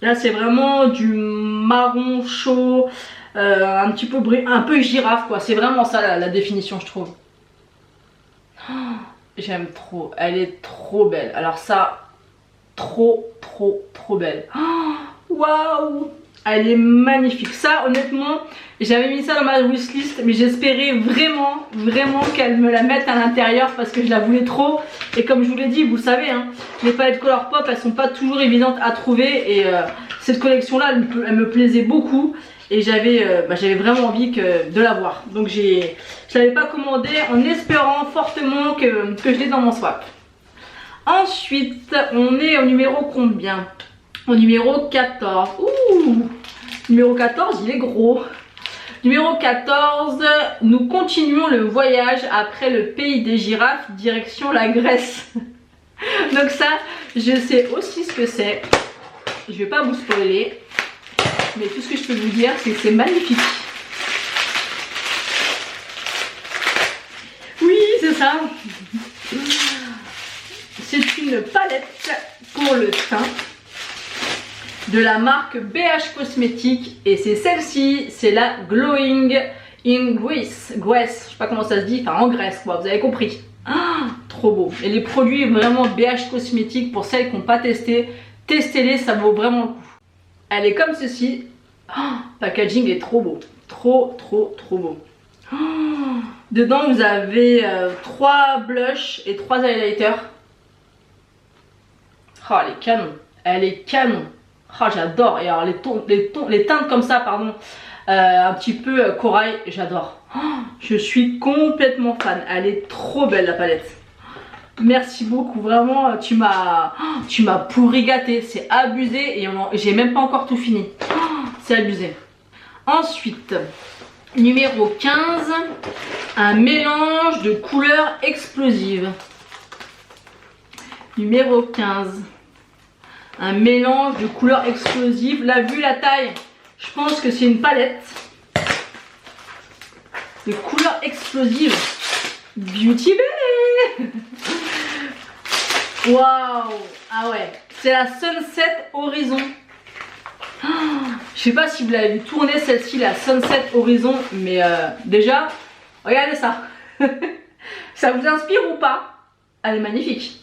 Speaker 1: Là c'est vraiment du marron chaud, un petit peu un peu girafe quoi. C'est vraiment ça la définition je trouve. J'aime trop, elle est trop belle. Alors ça, trop trop trop belle. Waouh, elle est magnifique. Ça honnêtement, j'avais mis ça dans ma wishlist, mais j'espérais vraiment vraiment qu'elle me la mette à l'intérieur parce que je la voulais trop. Et comme je vous l'ai dit, vous le savez, hein, les palettes Colourpop, elles sont pas toujours évidentes à trouver. Et cette collection là, elle me plaisait beaucoup. Et j'avais vraiment envie de l'avoir. Donc je l'avais pas commandé en espérant fortement que je l'ai dans mon swap. Ensuite, on est au numéro combien? Au numéro 14. Ouh, numéro 14, il est gros. Numéro 14, nous continuons le voyage après le pays des girafes, direction la Grèce. Donc ça, je sais aussi ce que c'est. Je vais pas vous spoiler, mais tout ce que je peux vous dire, c'est que c'est magnifique. Oui, c'est ça. C'est une palette pour le teint de la marque BH Cosmetics et c'est celle-ci, c'est la Glowing in Greece. Grèce, je sais pas comment ça se dit, enfin en Grèce quoi, vous avez compris. Trop beau. Et les produits vraiment BH Cosmetics, pour celles qui n'ont pas testé, testez-les, ça vaut vraiment le coup. Elle est comme ceci. Packaging est trop beau, trop trop trop beau. Dedans vous avez 3 blushs et 3 highlighters. Oh elle est canon, elle est canon. Oh j'adore. Et alors les teintes comme ça, pardon, un petit peu corail, j'adore. Je suis complètement fan. Elle est trop belle la palette. Merci beaucoup, vraiment tu m'as pourri gâté. C'est abusé et j'ai même pas encore tout fini. C'est abusé. Ensuite, numéro 15, un mélange de couleurs explosives. Numéro 15. Un mélange de couleurs explosives. Là, vu la taille, je pense que c'est une palette de couleurs explosives. Beauty Bay. Waouh. Ah ouais, c'est la Sunset Horizon. Je sais pas si vous l'avez vu tourner celle-ci, la Sunset Horizon, mais déjà, regardez ça. Ça vous inspire ou pas? Elle est magnifique.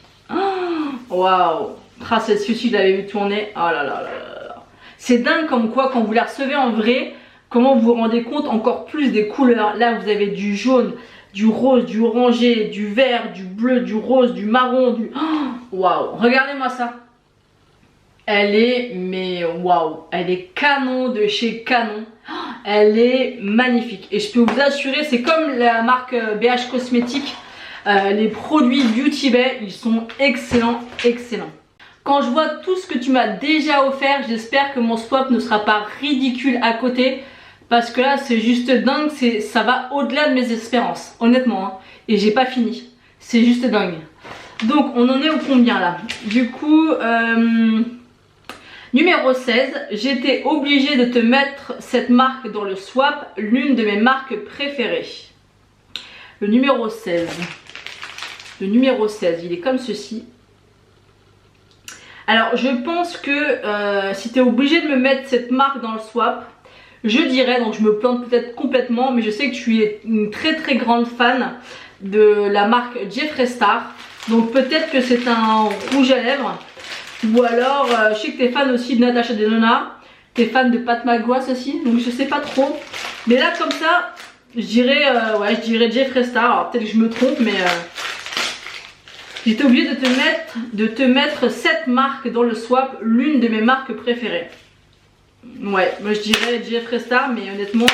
Speaker 1: Waouh. Ah, celle-ci, je l'avais vu tourner. Oh là là là là. C'est dingue comme quoi, quand vous la recevez en vrai, comment vous vous rendez compte encore plus des couleurs. Là, vous avez du jaune, du rose, du orangé, du vert, du bleu, du rose, du marron, du... Waouh. Regardez-moi ça. Elle est, mais waouh. Elle est canon de chez Canon. Elle est magnifique. Et je peux vous assurer, c'est comme la marque BH Cosmetics. Les produits Beauty Bay, ils sont excellents, excellents. Quand je vois tout ce que tu m'as déjà offert, j'espère que mon swap ne sera pas ridicule à côté. Parce que là c'est juste dingue, ça va au-delà de mes espérances, honnêtement, hein. Et j'ai pas fini, c'est juste dingue. Donc on en est au combien là? Du coup, numéro 16, j'étais obligée de te mettre cette marque dans le swap, l'une de mes marques préférées. Le numéro 16. Le numéro 16, il est comme ceci. Alors je pense que si tu es obligé de me mettre cette marque dans le swap, je dirais, donc je me plante peut-être complètement, mais je sais que tu es une très très grande fan de la marque Jeffree Star. Donc peut-être que c'est un rouge à lèvres. Ou alors, je sais que tu es fan aussi de Natasha Denona. Tu es fan de Pat McGrath aussi. Donc je sais pas trop. Mais là comme ça, je dirais Jeffree Star. Alors peut-être que je me trompe, mais j'étais obligée de te mettre cette marque dans le swap, l'une de mes marques préférées. Ouais, moi je dirais Jeffree Star, mais honnêtement,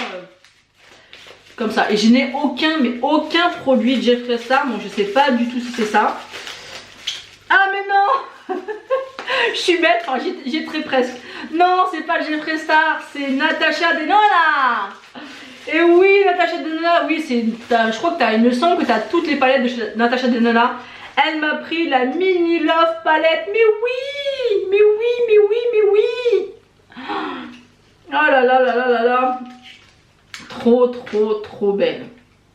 Speaker 1: comme ça. Et je n'ai aucun produit Jeffree Star, donc je sais pas du tout si c'est ça. Ah mais non. Je suis bête, enfin, j'y très presque. Non, c'est pas Jeffree Star, c'est Natasha Denona. Et oui, Natasha Denona, oui, je crois que il me semble que tu as toutes les palettes de Natasha Denona. Elle m'a pris la Mini Love palette, mais oui, mais oui, mais oui, mais oui. Oh là là là là là là. Trop trop trop belle.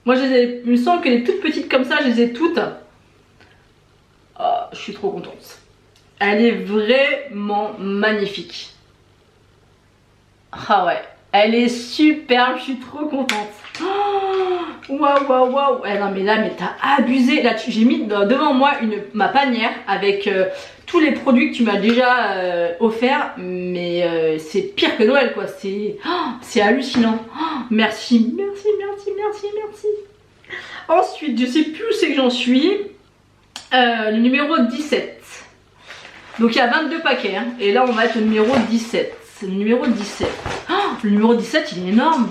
Speaker 1: Moi il me semble que les toutes petites comme ça, je les ai toutes. Oh, je suis trop contente. Elle est vraiment magnifique. Ah ouais, elle est superbe, je suis trop contente. Waouh waouh waouh. Non mais là, mais t'as abusé. Là j'ai mis devant moi ma panière avec tous les produits que tu m'as déjà offert, mais c'est pire que Noël quoi, c'est hallucinant. Merci, merci, merci, merci, merci. Ensuite, je sais plus où c'est que j'en suis. Le numéro 17. Donc il y a 22 paquets, hein, et là on va être au numéro 17. C'est le numéro 17. Le numéro 17, il est énorme.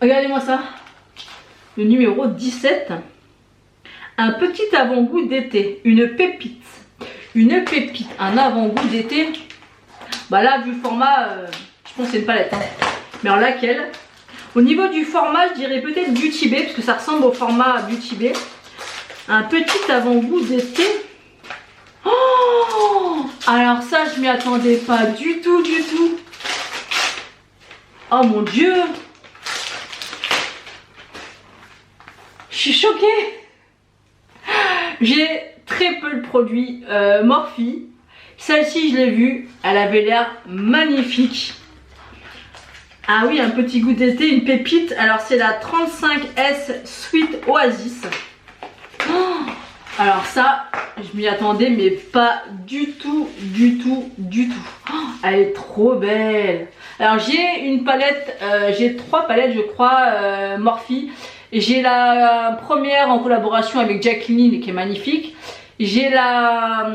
Speaker 1: Regardez-moi ça. Le numéro 17. Un petit avant-goût d'été, une pépite. Une pépite, un avant-goût d'été. Bah là, vu le format, je pense que c'est une palette. Hein. Mais alors laquelle? Au niveau du format, je dirais peut-être Beauty Bay, parce que ça ressemble au format Beauty Bay. Un petit avant-goût d'été. Oh, alors ça, je m'y attendais pas du tout, du tout. Oh mon Dieu. Je suis choquée. J'ai très peu de produits Morphe. Celle-ci, je l'ai vue. Elle avait l'air magnifique. Ah oui, un petit goût d'été, une pépite. Alors, c'est la 35S Sweet Oasis. Oh, alors ça, je m'y attendais, mais pas du tout, du tout, du tout. Oh, elle est trop belle. Alors, j'ai une palette, j'ai 3 palettes, je crois, Morphe. J'ai la première en collaboration avec Jacqueline qui est magnifique. J'ai la...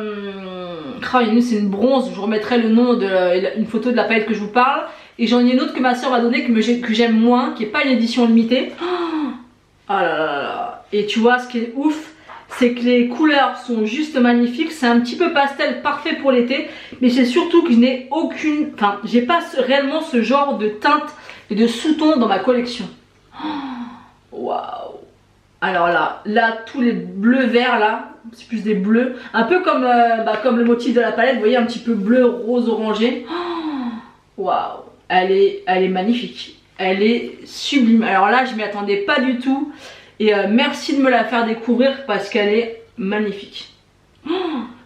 Speaker 1: c'est une bronze, je remettrai le nom une photo de la palette que je vous parle. Et j'en ai une autre que ma soeur m'a donnée que j'aime moins, qui n'est pas une édition limitée. Oh là là là. Et tu vois, ce qui est ouf, c'est que les couleurs sont juste magnifiques. C'est un petit peu pastel, parfait pour l'été. Mais c'est surtout que je n'ai aucune... Enfin, j'ai pas réellement ce genre de teinte et de sous-ton dans ma collection. Waouh. Alors là, tous les bleus verts là, c'est plus des bleus. Un peu comme, comme le motif de la palette, vous voyez, un petit peu bleu, rose, orangé. Waouh. Elle est magnifique. Elle est sublime. Alors là, je m'y attendais pas du tout. Et merci de me la faire découvrir parce qu'elle est magnifique. Vous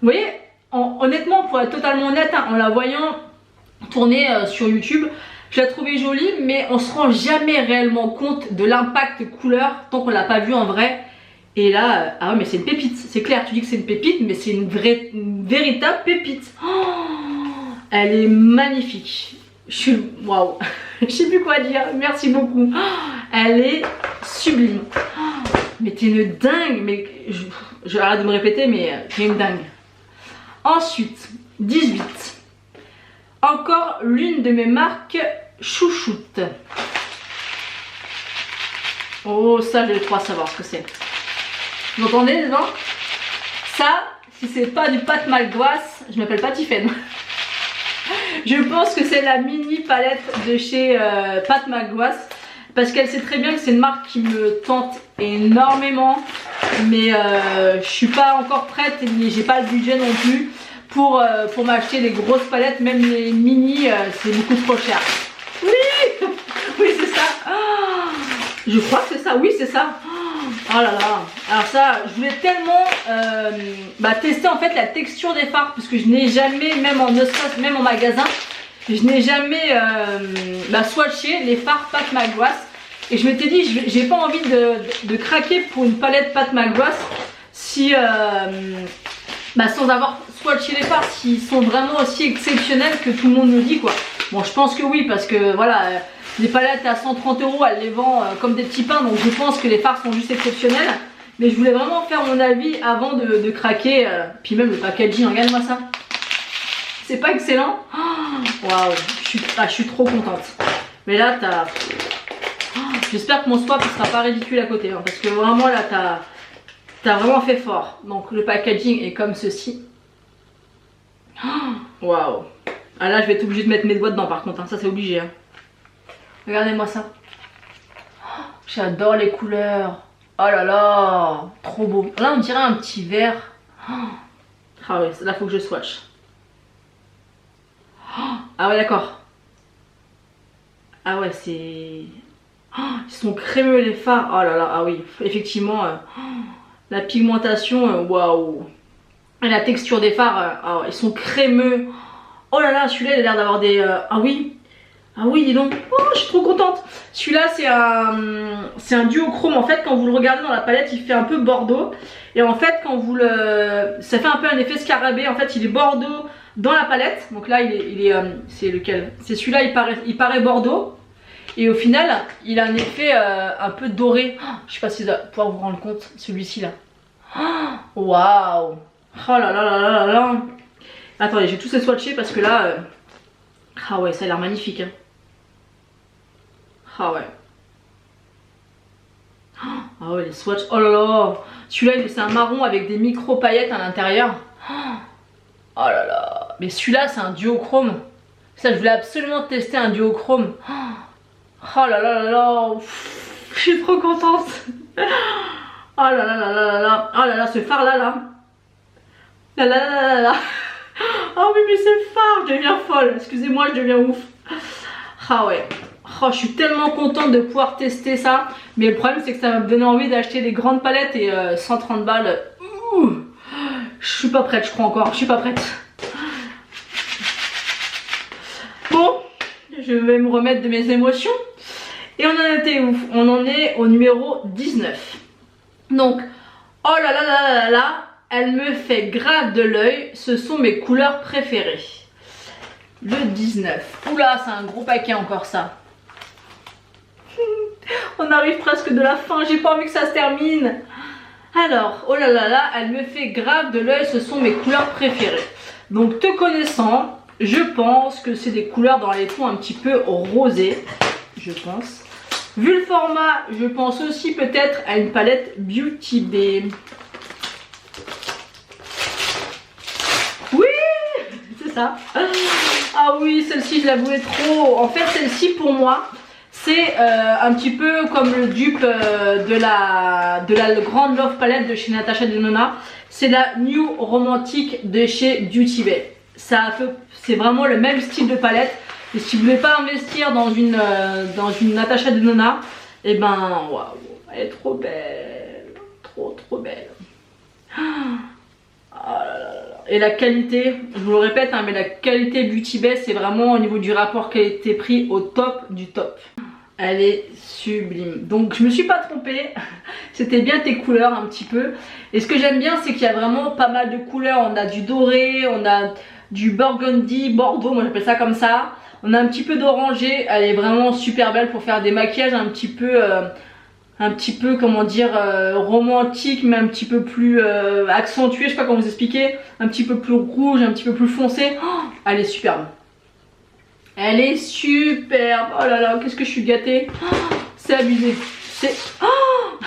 Speaker 1: voyez, honnêtement, pour être totalement honnête, hein, en la voyant tourner sur YouTube, je la trouvais jolie, mais on se rend jamais réellement compte de l'impact couleur tant qu'on l'a pas vu en vrai. Et là, ah ouais, mais c'est une pépite. C'est clair, tu dis que c'est une pépite, mais c'est une véritable pépite. Oh, elle est magnifique. Je suis... Waouh. Je sais plus quoi dire. Merci beaucoup. Oh, elle est sublime. Oh, mais t'es une dingue. Mais je arrête de me répéter, mais t'es une dingue. Ensuite, 18. Encore l'une de mes marques chouchoute. Oh, ça, je crois savoir ce que c'est. Vous entendez dedans? Ça, si c'est pas du Pat McGrath, je m'appelle pas Tiffen. Je pense que c'est la mini palette de chez Pat McGrath. Parce qu'elle sait très bien que c'est une marque qui me tente énormément. Mais je suis pas encore prête et j'ai pas le budget non plus pour m'acheter des grosses palettes. Même les mini, c'est beaucoup trop cher. Oui, oui c'est ça. Oh, je crois que c'est ça, oui c'est ça. Oh là là. Alors ça, je voulais tellement tester en fait la texture des fards. Parce que je n'ai jamais, même en Oscar, même en magasin, je n'ai jamais swatché les fards Pat McGrath. Et je m'étais dit, j'ai pas envie de craquer pour une palette Pat McGrath si, sans avoir swatché les fards, s'ils sont vraiment aussi exceptionnels que tout le monde me dit quoi. Bon, je pense que oui, parce que voilà, les palettes à 130 €, elle les vend comme des petits pains, donc je pense que les fards sont juste exceptionnels. Mais je voulais vraiment faire mon avis avant de craquer. Puis même le packaging, regarde-moi ça. C'est pas excellent? Waouh, je suis trop contente. Mais là, t'as... J'espère que mon swap ne sera pas ridicule à côté, hein, parce que vraiment là, t'as vraiment fait fort. Donc le packaging est comme ceci. Waouh. Ah là, je vais être obligée de mettre mes doigts dedans par contre, hein, ça c'est obligé. Hein. Regardez-moi ça. J'adore les couleurs. Oh là là, trop beau. Là, on dirait un petit vert. Ah ouais, là, faut que je swatch. Ah ouais, d'accord. Ah ouais, c'est... Ils sont crémeux les fards. Oh là là, ah oui, effectivement, la pigmentation, waouh. Et la texture des fards, ils sont crémeux. Oh là là, celui-là, il a l'air d'avoir des... ah oui, dis donc. Oh, je suis trop contente. Celui-là, c'est un duochrome. En fait, quand vous le regardez dans la palette, il fait un peu bordeaux. Et en fait, quand vous le... Ça fait un peu un effet scarabée. En fait, il est bordeaux dans la palette. Donc là, c'est lequel? C'est celui-là, il paraît bordeaux. Et au final, il a un effet un peu doré. Je sais pas si vous allez pouvoir vous rendre compte, celui-ci là. Waouh. Oh là là là là là. Attendez, j'ai tous les swatchés parce que là... Ah ouais, ça a l'air magnifique. Hein. Ah ouais. Ah ouais, les swatchs. Oh là là. Celui-là, c'est un marron avec des micro paillettes à l'intérieur. Oh là là. Mais celui-là, c'est un duochrome. Ça, je voulais absolument tester un duochrome. Oh là là là là. Je suis trop contente. Oh là là là là là. Oh là là, ce phare là là. Là là là là là. Oh oui, mais ce phare, je deviens folle. Excusez-moi, je deviens ouf. Ah ouais. Oh, je suis tellement contente de pouvoir tester ça. Mais le problème, c'est que ça m'a donné envie d'acheter des grandes palettes et 130 balles. Je suis pas prête, je crois encore. Je suis pas prête. Bon, je vais me remettre de mes émotions. Et on en était où? On en est au numéro 19. Donc, oh là là là là là, elle me fait grave de l'œil. Ce sont mes couleurs préférées. Le 19. Oula, c'est un gros paquet encore ça. On arrive presque de la fin, j'ai pas envie que ça se termine. Alors, oh là là là, elle me fait grave de l'œil. Ce sont mes couleurs préférées. Donc, te connaissant, je pense que c'est des couleurs dans les tons un petit peu rosés. Je pense. Vu le format, je pense aussi peut-être à une palette Beauty Bay. Oui, c'est ça. Ah oui, celle-ci, je la voulais trop. En fait, celle-ci, pour moi, c'est un petit peu comme le dupe de la grande Love Palette de chez Natasha Denona. C'est la New Romantic de chez Beauty Bay. C'est vraiment le même style de palette. Et si vous ne voulez pas investir dans une Natasha Denona, et ben waouh, elle est trop belle, trop belle. Oh là là là. Et la qualité, je vous le répète, hein, mais la qualité Beauty Bay, c'est vraiment au niveau du rapport qualité-prix au top du top. Elle est sublime. Donc je me suis pas trompée. C'était bien tes couleurs un petit peu. Et ce que j'aime bien, c'est qu'il y a vraiment pas mal de couleurs. On a du doré, on a du burgundy, bordeaux, moi j'appelle ça comme ça. On a un petit peu d'orangé, elle est vraiment super belle pour faire des maquillages un petit peu comment dire, romantique, mais un petit peu plus accentué, je sais pas comment vous expliquer, un petit peu plus rouge, un petit peu plus foncé. Oh, elle est superbe. Elle est superbe. Oh là là, qu'est-ce que je suis gâtée. Oh, c'est abusé. C'est... Oh,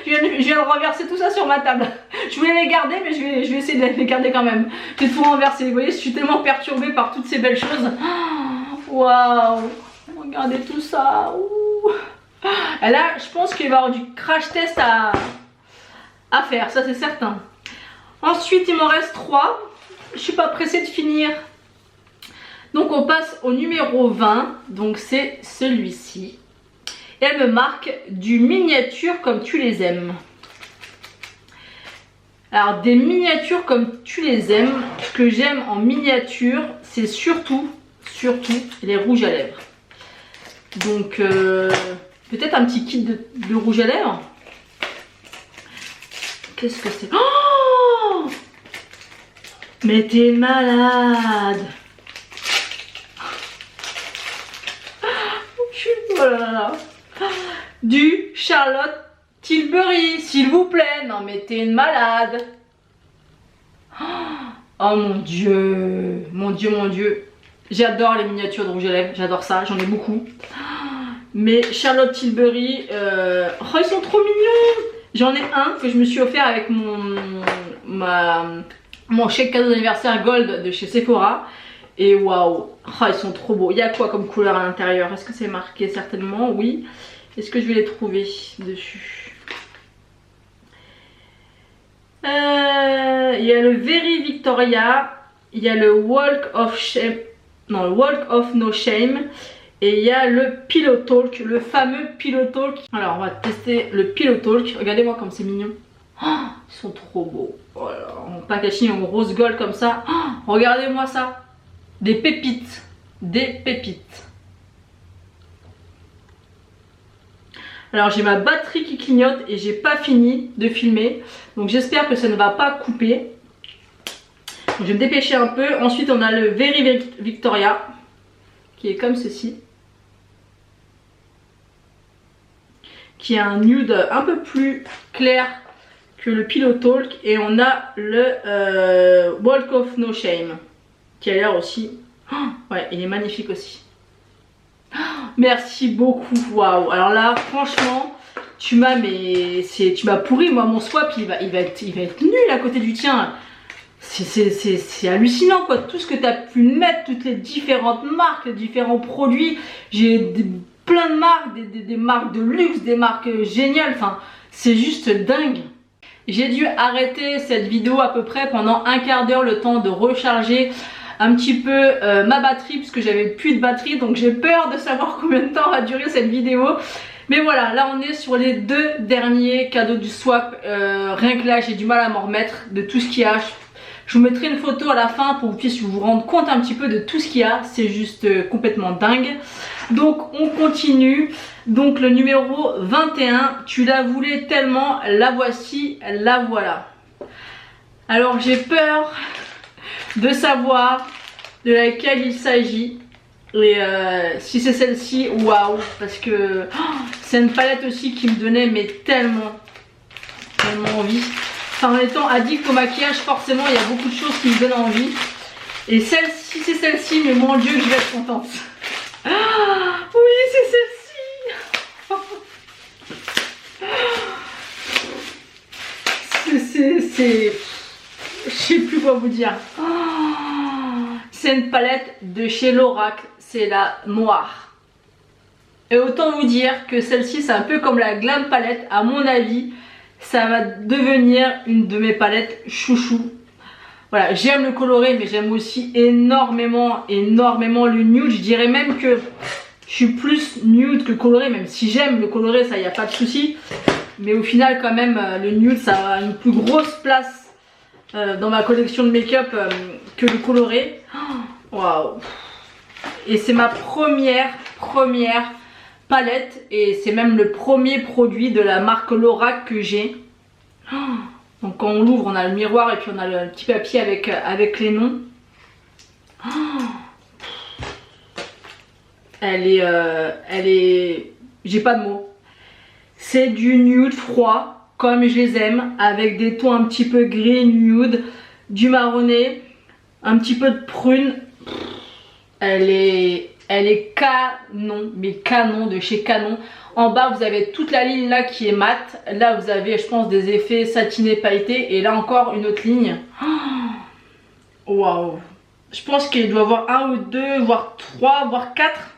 Speaker 1: je viens de renverser tout ça sur ma table. Je voulais les garder, mais je vais essayer de les garder quand même. J'ai tout renversé. Vous voyez, je suis tellement perturbée par toutes ces belles choses. Waouh! Regardez tout ça. Ouh. Et là, je pense qu'il va y avoir du crash test à faire, ça c'est certain. Ensuite, il m'en reste 3. Je suis pas pressée de finir. Donc on passe au numéro 20. Donc c'est celui-ci. Et elle me marque du miniature comme tu les aimes. Alors des miniatures comme tu les aimes. Ce que j'aime en miniature, c'est surtout les rouges à lèvres. Donc peut-être un petit kit de rouge à lèvres. Qu'est-ce que c'est? Oh! Mais t'es malade! Oh là là. Du Charlotte Tilbury, s'il vous plaît. Non mais t'es une malade. Oh mon dieu. Mon dieu, mon dieu. J'adore les miniatures de rouge à lèvres. J'adore ça, j'en ai beaucoup. Mais Charlotte Tilbury, oh, ils sont trop mignons. J'en ai un que je me suis offert avec mon chèque cadeau d'anniversaire Gold de chez Sephora. Et waouh, oh, ils sont trop beaux. Il y a quoi comme couleur à l'intérieur? Est-ce que c'est marqué? Certainement, oui. Est-ce que je vais les trouver dessus? Il y a le Very Victoria. Il y a le Walk of Shame. Non, le Walk of No Shame. Et il y a le Pillow Talk, le fameux Pillow Talk. Alors, on va tester le Pillow Talk. Regardez-moi comme c'est mignon. Oh, ils sont trop beaux. Oh là là, en packaging en rose gold comme ça. Oh, regardez-moi ça. Des pépites. Des pépites. Alors, j'ai ma batterie qui clignote et j'ai pas fini de filmer. Donc, j'espère que ça ne va pas couper. Donc, je vais me dépêcher un peu. Ensuite, on a le Very Victoria qui est comme ceci. Qui est un nude un peu plus clair que le Pillow Talk. Et on a le Walk of No Shame qui a l'air aussi, oh, ouais, il est magnifique aussi. Oh, merci beaucoup. Waouh, alors là franchement tu m'as pourri. Moi mon swap il va être nul à côté du tien. C'est hallucinant quoi, tout ce que tu as pu mettre, toutes les différentes marques, les différents produits. J'ai plein de marques, des marques de luxe, des marques géniales, enfin c'est juste dingue. J'ai dû arrêter cette vidéo à peu près pendant un quart d'heure, le temps de recharger un petit peu ma batterie, puisque j'avais plus de batterie, donc j'ai peur de savoir combien de temps va durer cette vidéo. Mais voilà, là on est sur les 2 derniers cadeaux du swap. Rien que là j'ai du mal à m'en remettre de tout ce qu'il y a. Je vous mettrai une photo à la fin pour que vous puissiez vous rendre compte un petit peu de tout ce qu'il y a. C'est juste complètement dingue. Donc on continue. Donc le numéro 21, tu la voulais tellement, la voici, la voilà. Alors j'ai peur de savoir de laquelle il s'agit. Et si c'est celle-ci, waouh, parce que oh, c'est une palette aussi qui me donnait mais tellement envie. Enfin, en étant addict au maquillage, forcément il y a beaucoup de choses qui me donnent envie. Et celle-ci, c'est celle-ci, mais mon dieu que je vais être contente. Ah, oui, c'est celle-ci. Je sais plus quoi vous dire. Oh, c'est une palette de chez Lorac, c'est la noire. Et autant vous dire que celle-ci c'est un peu comme la Glam palette. À mon avis ça va devenir une de mes palettes chouchou. Voilà, j'aime le coloré mais j'aime aussi énormément le nude. Je dirais même que je suis plus nude que coloré, même si j'aime le coloré, ça y a pas de souci. Mais au final quand même le nude ça a une plus grosse place dans ma collection de make-up que le coloré. Waouh! Et c'est ma première palette et c'est même le premier produit de la marque Lorac que j'ai. Donc quand on l'ouvre on a le miroir et puis on a le petit papier avec les noms. Elle est, j'ai pas de mots. C'est du nude froid comme je les aime, avec des tons un petit peu gris nude, du marronné, un petit peu de prune. Elle est Elle est canon, mais canon de chez Canon. En bas, vous avez toute la ligne là qui est mat. Là, vous avez, je pense, des effets satinés pailletés. Et là encore, une autre ligne. Waouh! Je pense qu'il doit y avoir un ou deux, voire trois, voire quatre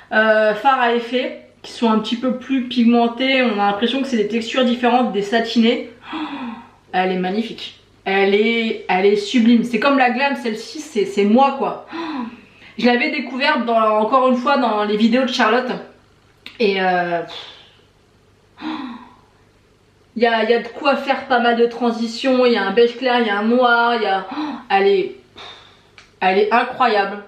Speaker 1: fards à effet qui sont un petit peu plus pigmentés. On a l'impression que c'est des textures différentes des satinés. Elle est magnifique. Elle est sublime. C'est comme la glam, celle-ci, c'est moi quoi. Je l'avais découverte encore une fois dans les vidéos de Charlotte. Et il y a de quoi faire pas mal de transitions. Il y a un beige clair, il y a un noir. Elle est incroyable.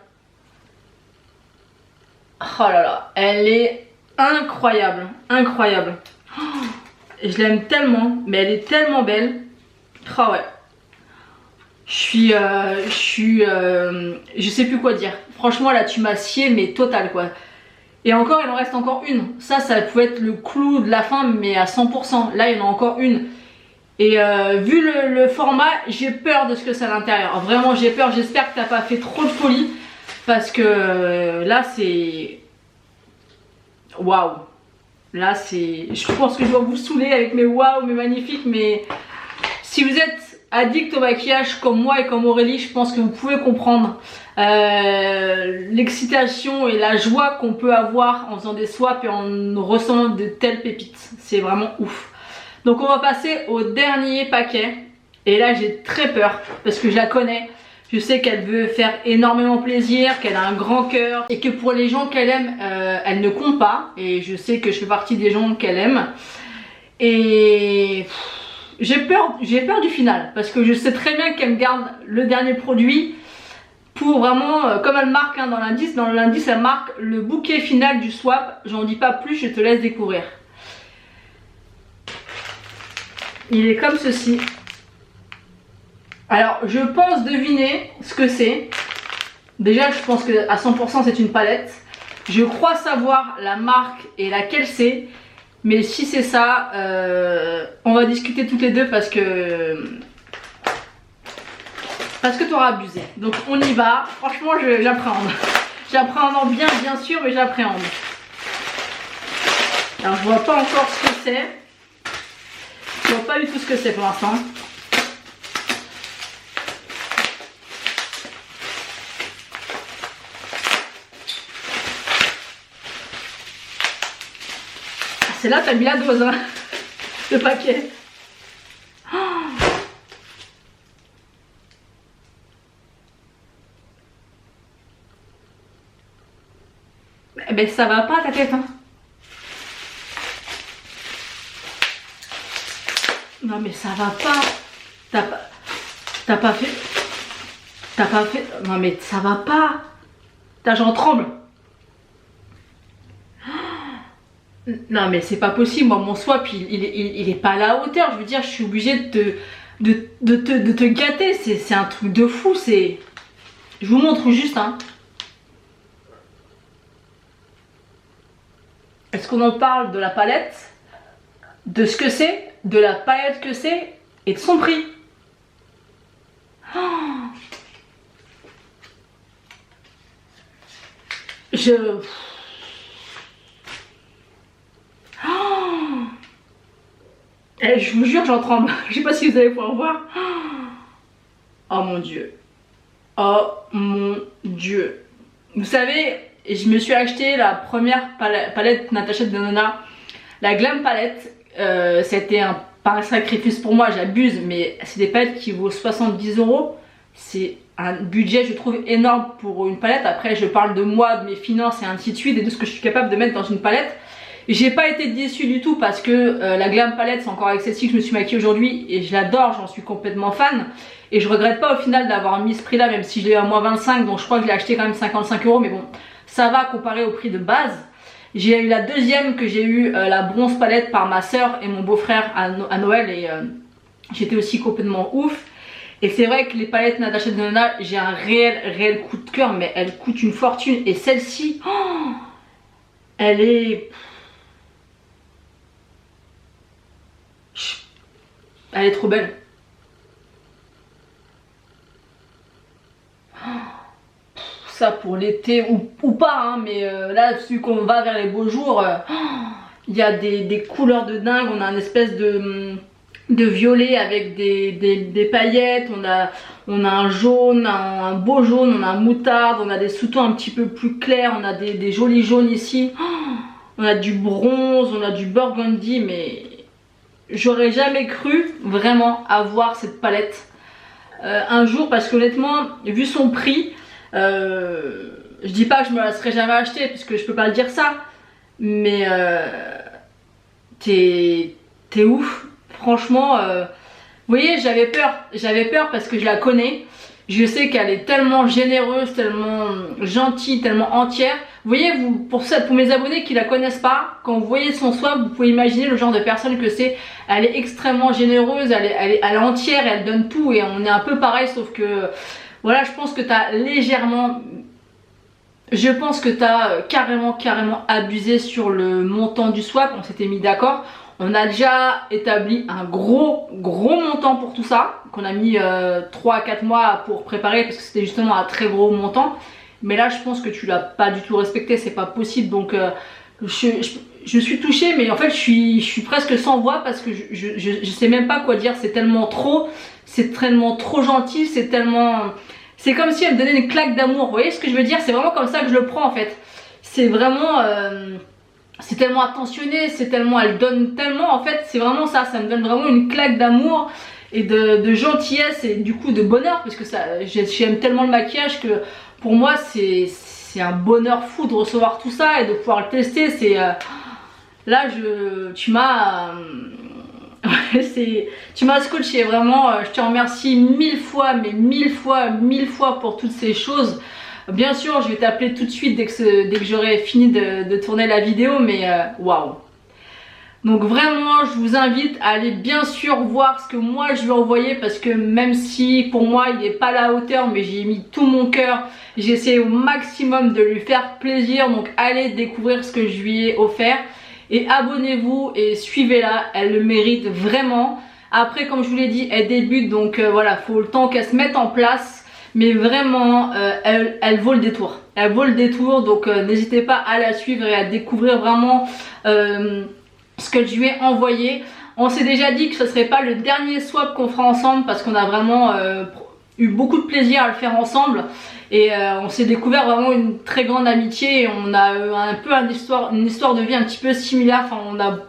Speaker 1: Oh là là, elle est incroyable, incroyable. Je l'aime tellement, mais elle est tellement belle. Oh ouais. Je sais plus quoi dire. Franchement là tu m'as scié mais total quoi. Et encore il en reste encore une. Ça pouvait être le clou de la fin mais à 100%. Là il y en a encore une. Et vu le format, j'ai peur de ce que c'est à l'intérieur. Vraiment j'ai peur, j'espère que t'as pas fait trop de folie. Parce que là c'est... Waouh. Là c'est... Je pense que je dois vous saouler avec mes waouh, mes magnifiques. Mais si vous êtes addict au maquillage comme moi et comme Aurélie, je pense que vous pouvez comprendre l'excitation et la joie qu'on peut avoir en faisant des swaps et en ressentant de telles pépites. C'est vraiment ouf. Donc on va passer au dernier paquet. Et là j'ai très peur parce que je la connais. Je sais qu'elle veut faire énormément plaisir, qu'elle a un grand cœur et que pour les gens qu'elle aime, elle ne compte pas. Et je sais que je fais partie des gens qu'elle aime. Et j'ai peur du final parce que je sais très bien qu'elle me garde le dernier produit pour vraiment, comme elle marque hein, dans l'indice elle marque le bouquet final du swap. J'en dis pas plus, je te laisse découvrir. Il est comme ceci. Alors je pense deviner ce que c'est. Déjà je pense que à 100% c'est une palette. Je crois savoir la marque et laquelle c'est. Mais si c'est ça, on va discuter toutes les deux parce que tu auras abusé. Donc on y va. Franchement j'appréhende. J'appréhende bien sûr mais j'appréhende. Alors je vois pas encore ce que c'est. Je vois pas du tout ce que c'est pour l'instant. C'est là t'as mis la dose hein, le paquet. Oh. Eh ben ça va pas ta tête hein. Non mais ça va pas. T'as pas fait. Non mais ça va pas. J'en tremble. Non mais c'est pas possible, moi mon swap il est pas à la hauteur, je veux dire je suis obligée de te gâter, c'est un truc de fou, c'est... Je vous montre juste hein. Est-ce qu'on en parle de la palette, de ce que c'est, de la palette que c'est et de son prix? Oh. Je vous jure, j'en tremble. Je sais pas si vous allez pouvoir voir. Oh mon dieu. Oh mon dieu. Vous savez, je me suis acheté la première palette Natasha Denona, la Glam palette. C'était pas un sacrifice pour moi, j'abuse, mais c'est des palettes qui vaut 70 €. C'est un budget, je trouve, énorme pour une palette. Après, je parle de moi, de mes finances et ainsi de suite, et de ce que je suis capable de mettre dans une palette. J'ai pas été déçue du tout parce que la Glam palette, c'est encore avec celle-ci que je me suis maquillée aujourd'hui et je l'adore, j'en suis complètement fan. Et je regrette pas au final d'avoir mis ce prix là, même si je l'ai eu à moins 25, donc je crois que je l'ai acheté quand même 55 €, mais bon, ça va comparé au prix de base. J'ai eu la deuxième que j'ai eu, la bronze palette par ma soeur et mon beau-frère à Noël, et j'étais aussi complètement ouf. Et c'est vrai que les palettes Natasha Denona, j'ai un réel coup de cœur, mais elles coûtent une fortune. Et celle-ci, oh, elle est... Elle est trop belle. ça pour l'été ou pas, hein, mais là, vu qu'on va vers les beaux jours, il y a des couleurs de dingue. On a une espèce de violet avec des paillettes, on a un jaune, un beau jaune, on a un moutarde, on a des sous-tons un petit peu plus clairs, on a des jolis jaunes ici, on a du bronze, on a du burgundy, mais j'aurais jamais cru vraiment avoir cette palette un jour, parce qu'honnêtement, vu son prix, je dis pas que je me la serais jamais achetée, puisque je peux pas le dire ça, mais t'es ouf. Franchement, vous voyez, j'avais peur parce que je la connais. Je sais qu'elle est tellement généreuse, tellement gentille, tellement entière. Vous voyez, pour mes abonnés qui la connaissent pas, quand vous voyez son swap, vous pouvez imaginer le genre de personne que c'est. Elle est extrêmement généreuse, elle est entière, elle donne tout, et on est un peu pareil, sauf que voilà, je pense que tu as légèrement... Je pense que tu as carrément abusé sur le montant du swap. On s'était mis d'accord. On a déjà établi un gros montant pour tout ça, qu'on a mis 3 à 4 mois pour préparer, parce que c'était justement un très gros montant. Mais là, je pense que tu l'as pas du tout respecté, c'est pas possible. Donc je suis touchée, mais en fait je suis presque sans voix, parce que je sais même pas quoi dire. C'est tellement trop gentil, c'est comme si elle me donnait une claque d'amour. Vous voyez ce que je veux dire? C'est vraiment comme ça que je le prends en fait. C'est vraiment... c'est tellement attentionné, elle donne tellement, en fait c'est vraiment ça, ça me donne vraiment une claque d'amour et de gentillesse, et du coup de bonheur, parce que j'aime tellement le maquillage que pour moi c'est un bonheur fou de recevoir tout ça et de pouvoir le tester. C'est là tu m'as scotché vraiment. Je te remercie 1000 fois, mais 1000 fois pour toutes ces choses. Bien sûr, je vais t'appeler tout de suite dès que j'aurai fini de tourner la vidéo, mais waouh! Donc vraiment, je vous invite à aller bien sûr voir ce que moi je lui ai envoyé, parce que même si pour moi il n'est pas à la hauteur, mais j'ai mis tout mon cœur, j'ai essayé au maximum de lui faire plaisir. Donc allez découvrir ce que je lui ai offert et abonnez-vous et suivez-la, elle le mérite vraiment. Après, comme je vous l'ai dit, elle débute, donc voilà, faut le temps qu'elle se mette en place. Mais vraiment, elle vaut le détour. Elle vaut le détour, donc n'hésitez pas à la suivre et à découvrir vraiment ce que je lui ai envoyé. On s'est déjà dit que ce serait pas le dernier swap qu'on fera ensemble, parce qu'on a vraiment eu beaucoup de plaisir à le faire ensemble. Et on s'est découvert vraiment une très grande amitié, et on a un peu une histoire de vie un petit peu similaire. Enfin, on a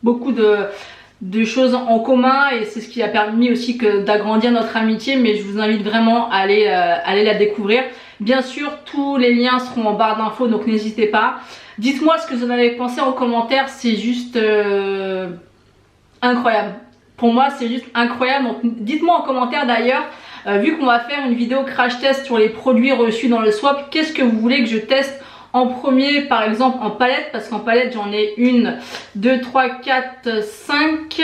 Speaker 1: beaucoup de choses en commun, et c'est ce qui a permis aussi d'agrandir notre amitié. Mais je vous invite vraiment à aller la découvrir. Bien sûr, tous les liens seront en barre d'infos, donc n'hésitez pas. Dites-moi ce que vous en avez pensé en commentaire, c'est juste incroyable. Pour moi, c'est juste incroyable. Donc dites-moi en commentaire d'ailleurs, vu qu'on va faire une vidéo crash test sur les produits reçus dans le swap, qu'est-ce que vous voulez que je teste en premier, par exemple en palette, parce qu'en palette j'en ai 1, 2, 3, 4, 5,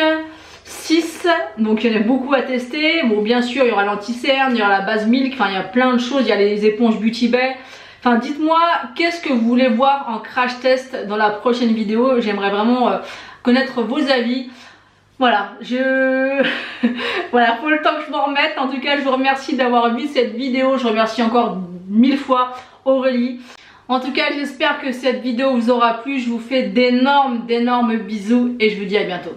Speaker 1: 6, donc il y en a beaucoup à tester. Bon, bien sûr il y aura l'anti-cerne, il y aura la base milk, enfin il y a plein de choses, il y a les éponges Beauty Bay. Enfin dites-moi qu'est-ce que vous voulez voir en crash test dans la prochaine vidéo, j'aimerais vraiment connaître vos avis. Voilà, voilà, faut le temps que je m'en remette. En tout cas, je vous remercie d'avoir vu cette vidéo, je remercie encore 1000 fois Aurélie. En tout cas, j'espère que cette vidéo vous aura plu. Je vous fais d'énormes bisous et je vous dis à bientôt.